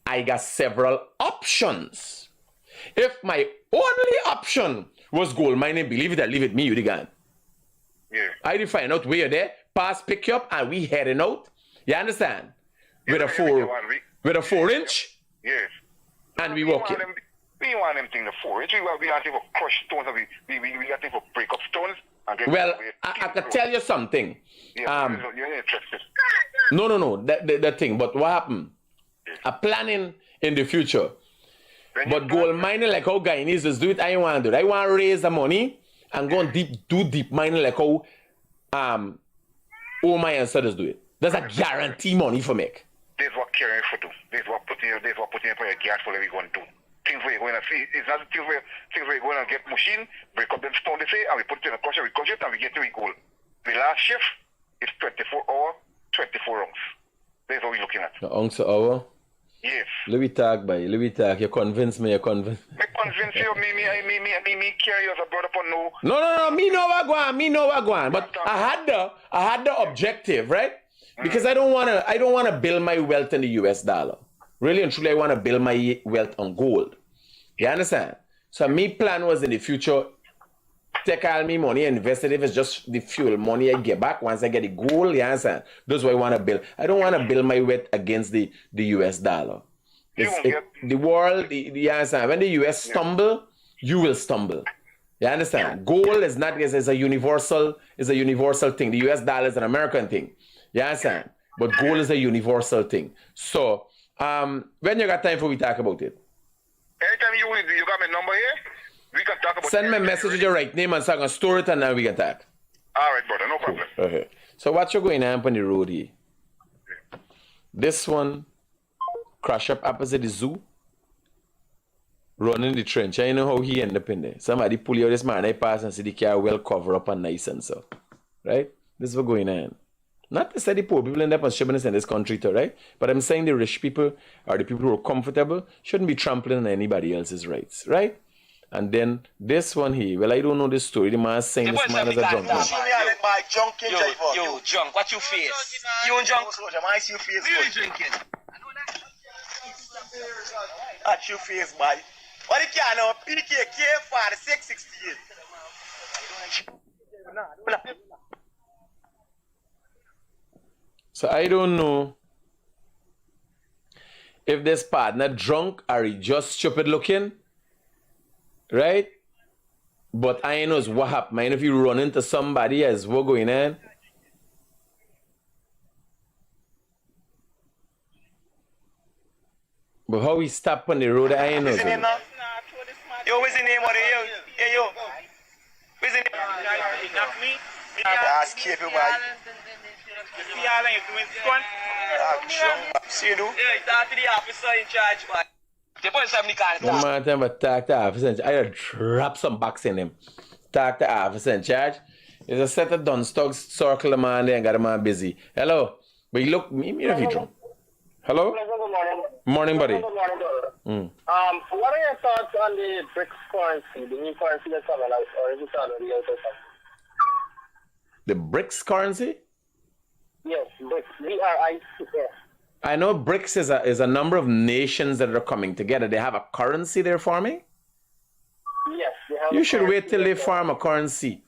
I got several options. If my only option was gold mining, believe it or leave it, me, you the guy. Yeah. I did find out where you're there, pass, pick you up, and we heading out. You understand? With a 4-inch. Yes. And we walk in. We want them thing the 4-inch. We got them for crush stones. We got them for break up stones. Well, I could tell you something. Yeah, you're interested. No. That thing. But what happened? I'm planning in the future. But gold mining like how Guyanese is do it, I want to do it. I want to raise the money and go and do deep mining like how all my ancestors do it. There's a guarantee money for make. This is what carrying for do. This is what putting for your gas for every one do. Things where you're going to see, it's not things where you're going to get machine, break up them stone, they say, and we put it in a crusher, we crush it, and we get to it gold. The last shift is 24 hours, 24 ounce. That's what we're looking at. The ounce an hour? Yes. Let me talk, boy. Let me talk. You convince me. Me convince you, me carry you as a brother for no. No. Me know what go on. But I had the objective, right? Because I don't wanna build my wealth in the US dollar. Really and truly, I wanna build my wealth on gold. You understand? So my plan was in the future, take all my money and invest it. If it's just the fuel money I get back once I get the gold, you understand? That's what I want to build. I don't want to build my wealth against the US dollar. The world, you understand? When the US stumble, you will stumble. You understand? Gold is not is a universal thing. The US dollar is an American thing. You understand? But gold is a universal thing. So when you got time for we talk about it? Anytime you got my number here, we can talk about it. Send me a message with your right name and so I can store it and then we can talk. All right, brother, no problem. Okay. So what you going on the road here? This one crash up opposite the zoo, running the trench. I know how he end up in there. Somebody pull you out this man, I pass and see the car well covered up and nice and so. Right? This is what going on. Not to say the poor people end up on stubbornness in this country too, right? But I'm saying the rich people or the people who are comfortable shouldn't be trampling on anybody else's rights, right? And then this one here, well, I don't know this story. The man is saying this man is a drunk man. Yo, drunk, what you face? You and drunk? I see your face. You drinking? At your face, boy. What you can now? PKK for the 668. So I don't know if this partner drunk or he just stupid looking, right? But I know what happened. I know if you run into somebody as what going on. But how he stop on the road, I know. What's the name now? Yo, what's the name of the yo? Hey, yo. What's the name? Not me. Ask keep it, boy. See you do? Yeah, talk to the officer in charge, man. The boys have me call. No matter what, talk to the officer in charge. I drop some box in him. Talk to the officer in charge. There's a set of done stocks circle the man there and got the man busy. Hello? But you look, me if you drunk. Hello? Good morning. Morning, buddy. Good morning, brother. What are your thoughts on the BRICS currency, the new currency that's coming out, or is it already out or something? The BRICS currency? Yes, BRICS, B-R-I-C-S. I know BRICS is a number of nations that are coming together. They have a currency they're forming? Yes, they have. You should wait till they form a currency.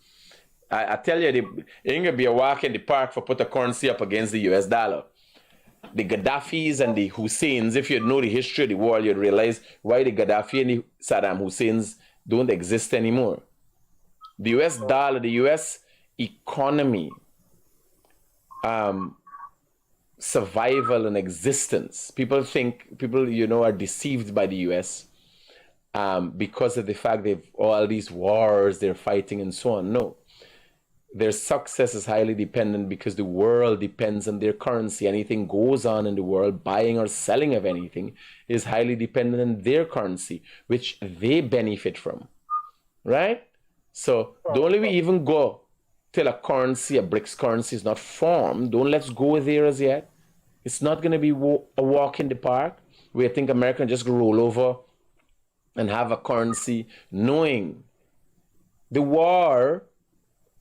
I tell you, it ain't gonna be a walk in the park for put a currency up against the US dollar. The Gaddafis and the Husseins, if you know the history of the world, you'd realize why the Gaddafi and the Saddam Husseins don't exist anymore. The US dollar, the US economy, survival and existence. People, are deceived by the US because of the fact they've all these wars they're fighting and so on. No. Their success is highly dependent because the world depends on their currency. Anything goes on in the world, buying or selling of anything, is highly dependent on their currency, which they benefit from. Right? So don't let me even go till a currency, a BRICS currency is not formed. Don't let's go there as yet. It's not going to be a walk in the park where I think America can just roll over and have a currency, knowing the war.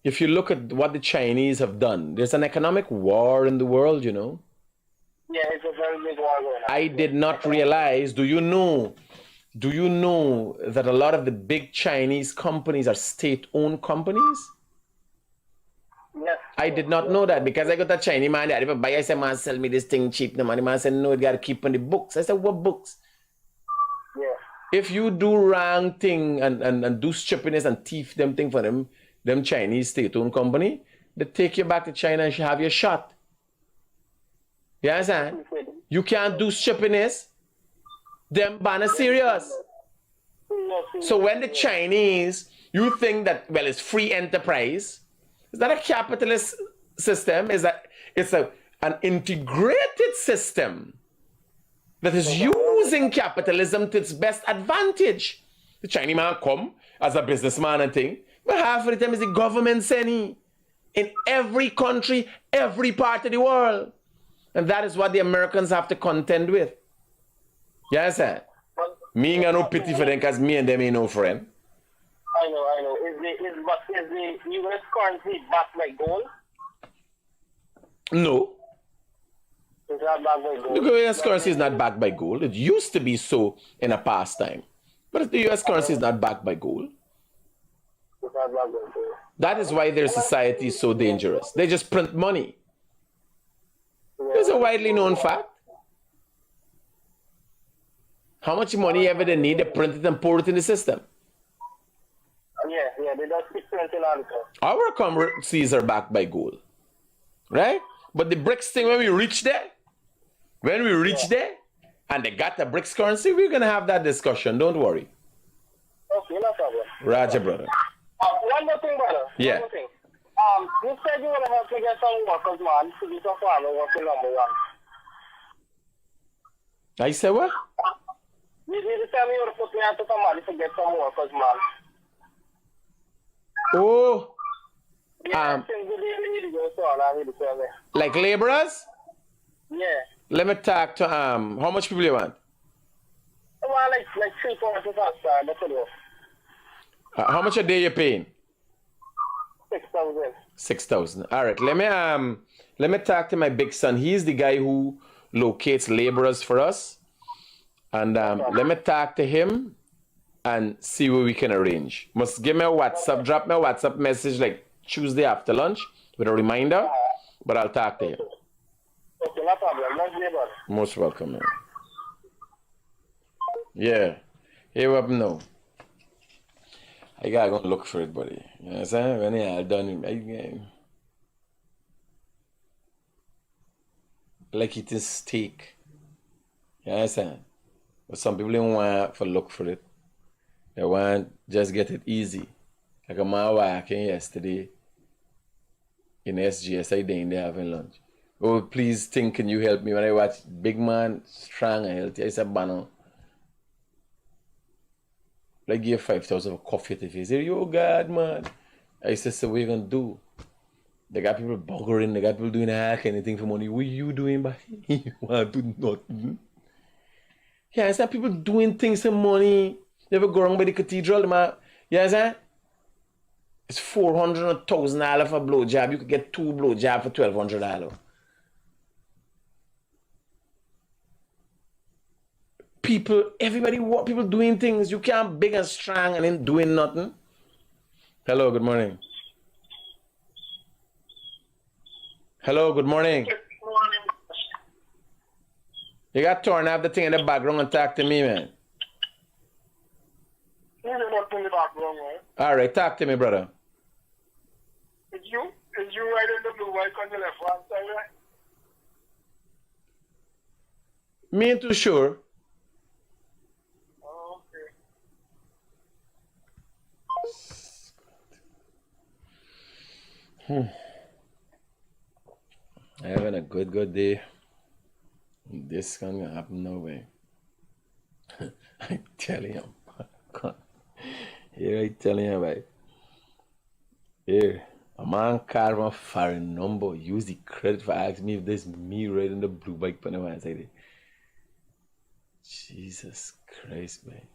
If you look at what the Chinese have done, there's an economic war in the world, you know. Yeah, it's a very big war going on. I did not realize, do you know that a lot of the big Chinese companies are state-owned companies? Yes. I did not know that because I got a Chinese man there. If I buy, I said, man, sell me this thing cheap. The man said, no, it got to keep on the books. I said, what books? Yeah. If you do wrong thing and do stupidness and thief them thing for them Chinese state-owned company, they take you back to China and have your shot. You understand? You can't do stupidness. Them ban is serious. So when the Chinese, you think that, well, it's free enterprise. Is that a capitalist system is that it's an integrated system that is using capitalism to its best advantage. The Chinese man come as a businessman and thing, but half of the time is the government sending in every country, every part of the world. And that is what the Americans have to contend with. Yes, sir. Me ain't got no pity for them because me and them ain't no friend. I know. Is the U.S. currency backed by gold? No. It's not backed by gold. The U.S. currency is not backed by gold. It used to be so in a past time. But the U.S. currency is not backed by gold. It's not backed by gold. That is why their society is so dangerous. They just print money. It's a widely known fact. How much money ever they need, they print it and pour it in the system. Yeah, they just keep printing all the time. Our currencies are backed by gold. Right? But the BRICS thing, when we reach there, and they got the BRICS currency, we're going to have that discussion. Don't worry. Okay, no problem. Roger, brother. One more thing, brother. Yeah. One more thing. You said you want to help me get some workers, man, to do some farming work in number one. I said what? You did tell me you want to put me out to some money to get some workers, man. Oh. Yeah, since the day we need to go, so I need to tell me. Like laborers? Yeah. Let me talk to how much people you want? Well, like 3 4 outside, that's it. How much a day you paying? 6,000. 6,000. All right. Let me talk to my big son. He's the guy who locates laborers for us. And let me talk to him and see what we can arrange. Must give me a WhatsApp, drop me a WhatsApp message like Tuesday after lunch with a reminder, but I'll talk to him. Okay, no problem. Let's be about it. Most welcome, man. Yeah. Here up now. I gotta go look for it, buddy. You know what I'm saying? When I done it, like eating steak. You know what I'm saying? But some people don't want to look for it. They want just get it easy. Like a man walking yesterday in SGS, I did there having lunch. Oh, please, can you help me? When I watch big man, strong and healthy, I said, Bano. Like give 5,000 for coffee to face. Yo, God, man. I said, so what you gonna do? They got people buggering, they got people doing anything for money. What you doing, but you want to do nothing? Yeah, I said people doing things for money. You ever go around by the cathedral, man? Yeah, I said it's $400,000 for a blowjob. You could get 2 blowjobs for $1,200. Everybody, people doing things. You can't big and strong and then doing nothing. Hello, good morning. Hello, good morning. Good morning. You got to turn off the thing in the background and talk to me, man. You're not in the background, right? All right, talk to me, brother. Is you right in the blue white on the left hand side, right? Me ain't too sure. Oh, okay. Having a good day. This gonna happen no way. I'm telling you. Here I telling you, right? Here, a man called my foreign number, use the credit for asking me if there's me riding the blue bike on the one side. Jesus Christ, man.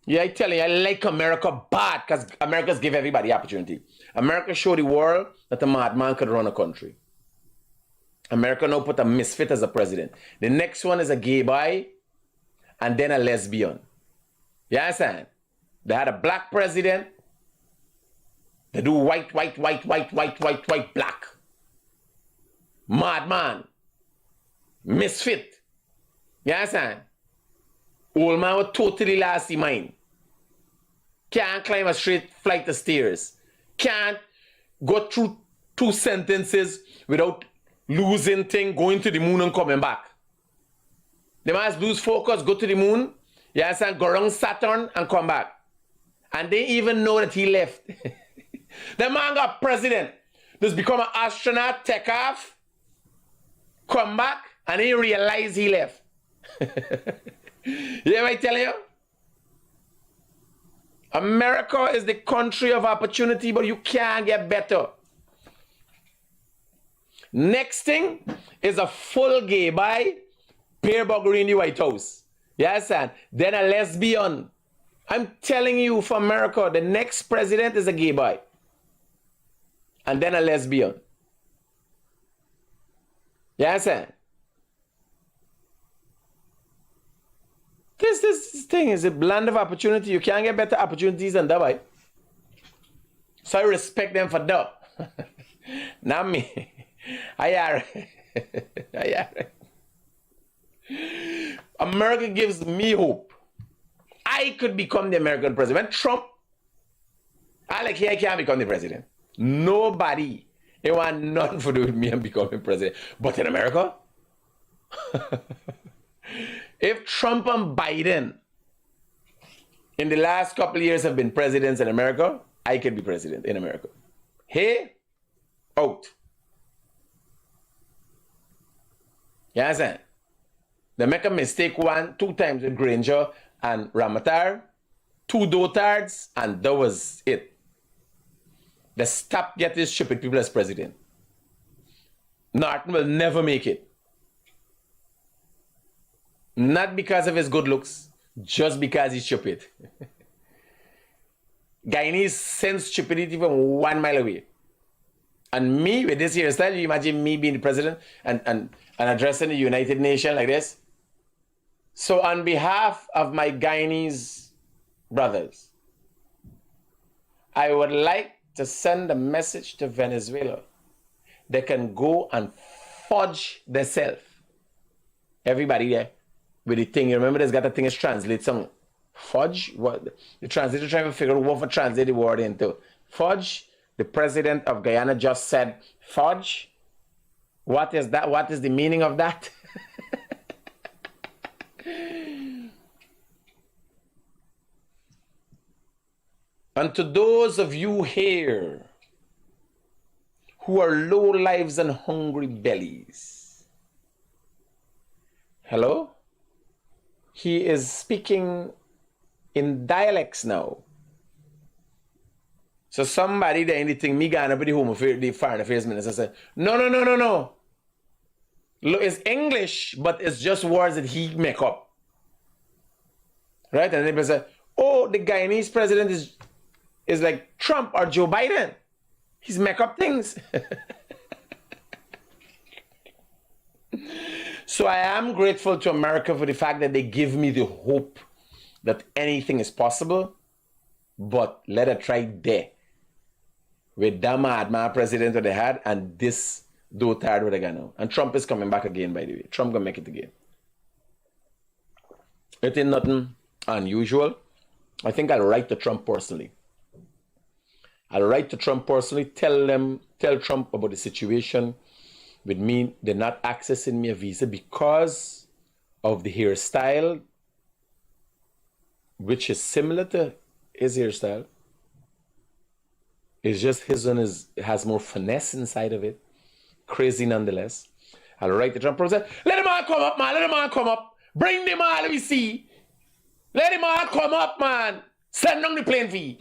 Yeah, I tell you, I like America bad because America's give everybody opportunity. America show the world that a madman could run a country. America now put a misfit as a president. The next one is a gay boy and then a lesbian. You understand? They had a black president. They do white, black. Madman. Misfit. You understand? Old man was totally lost his mind. Can't climb a straight flight of stairs. Can't go through 2 sentences without losing thing, going to the moon and coming back. They must lose focus, go to the moon, you understand, go around Saturn and come back. And they even know that he left. The man got president. Just become an astronaut, take off, come back, and he realized he left. You hear what I tell you? America is the country of opportunity, but you can't get better. Next thing is a full gay by Pierre Buggery in the White House. Yes, sir. Then a lesbian. I'm telling you, for America, the next president is a gay boy. And then a lesbian. Yes, sir. This thing is a land of opportunity. You can't get better opportunities than that, boy. So I respect them for that. Not me. I are. America gives me hope. I could become the American president. When Trump, I can't become the president. Nobody. They want nothing to do with me and becoming president. But in America, if Trump and Biden in the last couple of years have been presidents in America, I could be president in America. Hey, out. You understand? They make a mistake 2 times with Granger and Ramatar, 2 dotards, and that was it. They stop getting stupid people as president. Norton will never make it. Not because of his good looks, just because he's stupid. Guyanese sense stupidity from 1 mile away. And me, with this hairstyle, you imagine me being the president and addressing the United Nations like this? So on behalf of my Guyanese brothers, I would like to send a message to Venezuela. They can go and fudge themselves. Everybody there with the thing. You remember there's got a thing is translate some fudge? What the translator trying to figure out what to translate the word into. Fudge. The president of Guyana just said fudge. What is that? What is the meaning of that? And to those of you here who are low lives and hungry bellies, hello? He is speaking in dialects now. So somebody there anything me gonna be the home affairs, the foreign affairs minister said, no. Look, it's English, but it's just words that he make up. Right? And then people say, oh, the Guyanese president is like Trump or Joe Biden. He's make up things. So I am grateful to America for the fact that they give me the hope that anything is possible, but let it try there. With that madman president that they had, and this dotard what they got now. And Trump is coming back again, by the way. Trump gonna make it again. It ain't nothing unusual. I think I'll write to Trump personally. Tell Trump about the situation with me. They're not accessing me a visa because of the hairstyle, which is similar to his hairstyle. It's just his one has more finesse inside of it. Crazy nonetheless. I'll write the Trump president. Let him all come up, man. Let him all come up. Bring them all, let me see. Let him all come up, man. Send down the plane for you.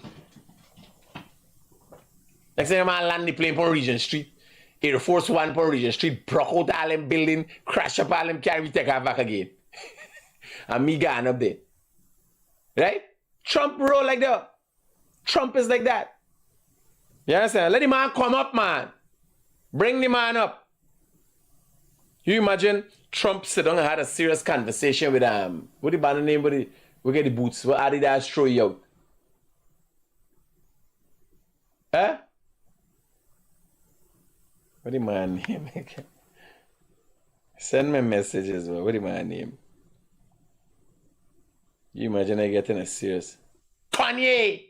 Next time, man, land the plane on Regent Street. Air Force One on Regent Street. Broke out all them building. Crash up all them car. We take her back again. And me gone up there. Right? Trump roll like that. Trump is like that. You understand? Let the man come up, man. Bring the man up. You imagine Trump sit down and had a serious conversation with what the band name? We get the boots. What Adidas throw you out? Huh? What the man name? Send me messages. What the man name? You imagine I getting a serious Kanye.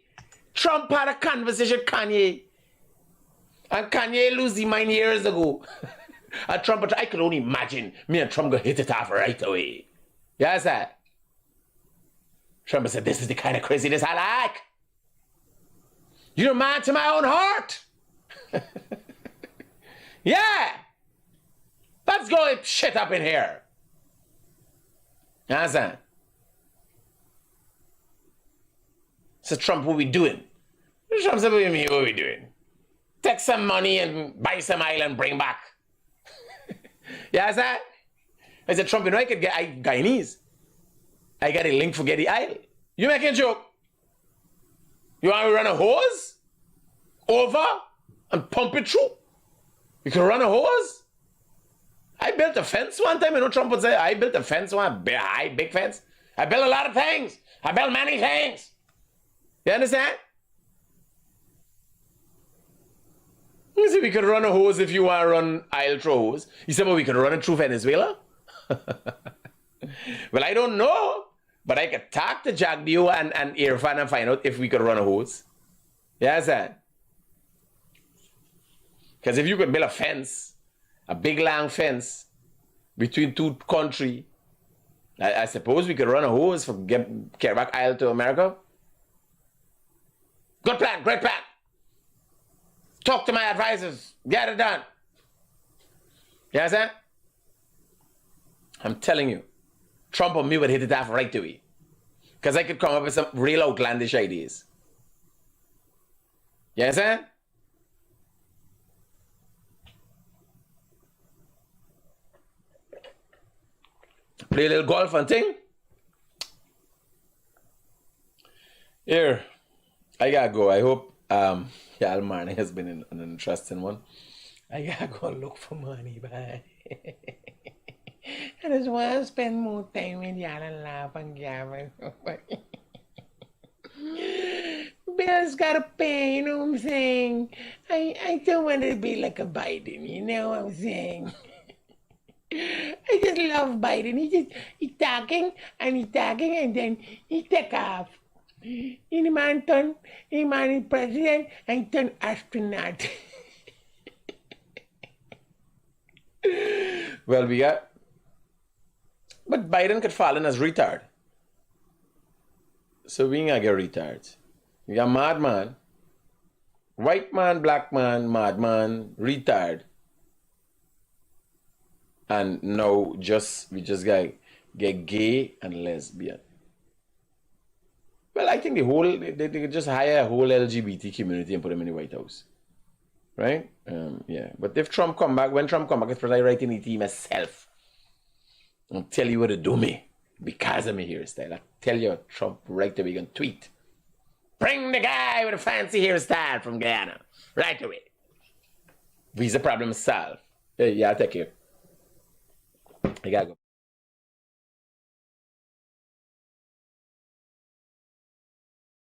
Trump had a conversation with Kanye. And Kanye lose his mind years ago. And Trump, I could only imagine me and Trump gonna hit it off right away. Yes, sir. Trump said, this is the kind of craziness I like. You're mad to my own heart. Yeah. Let's go shit up in here. You understand? So Trump, what we doing? Trump said, what do you mean, what we doing? Take some money and buy some oil and bring back. You understand? I said, Trump, you know I could get Guyanese. I got a link for get the oil. You making a joke? You want to run a hose over and pump it through? You can run a hose? I built a fence one time. You know, Trump would say, I built a fence, one big fence. I built a lot of things. I built many things. You understand? You see, we could run a hose if you want to run oil through hose. You said, well, we could run it through Venezuela? Well, I don't know. But I could talk to Jack Dio and Irfan and find out if we could run a hose. You understand? Because if you could build a fence, a big long fence between two countries, I suppose we could run a hose for carry back oil to America. Good plan, great plan. Talk to my advisors, get it done. You understand? I'm telling you, Trump or me would hit it off right away. Because I could come up with some real outlandish ideas. You understand? Play a little golf and thing. Here, I gotta go. I hope y'all morning has been an interesting one. I gotta go look for money, bye. I just want to spend more time with y'all and laugh and gamble. Bills gotta pay, you know what I'm saying? I don't want to be like a Biden, you know what I'm saying? I just love Biden. He's talking and then he take off. And the man is president and he turn astronaut. Well, we got... But Biden could fall in as retard. So we ain't gonna get retards. We got madman, white man, black man, madman, retard. And now we just get gay and lesbian. Well, I think they could just hire a whole LGBT community and put them in the White House. Right? Yeah. But if Trump come back, when Trump come back, it's probably writing the team myself. I'll tell you what to do me. Because of me hairstyle. I tell you, Trump right away gonna tweet. Bring the guy with a fancy hairstyle from Guyana. Right away. Visa problem solved. Hey, yeah, I'll take care. I gotta go.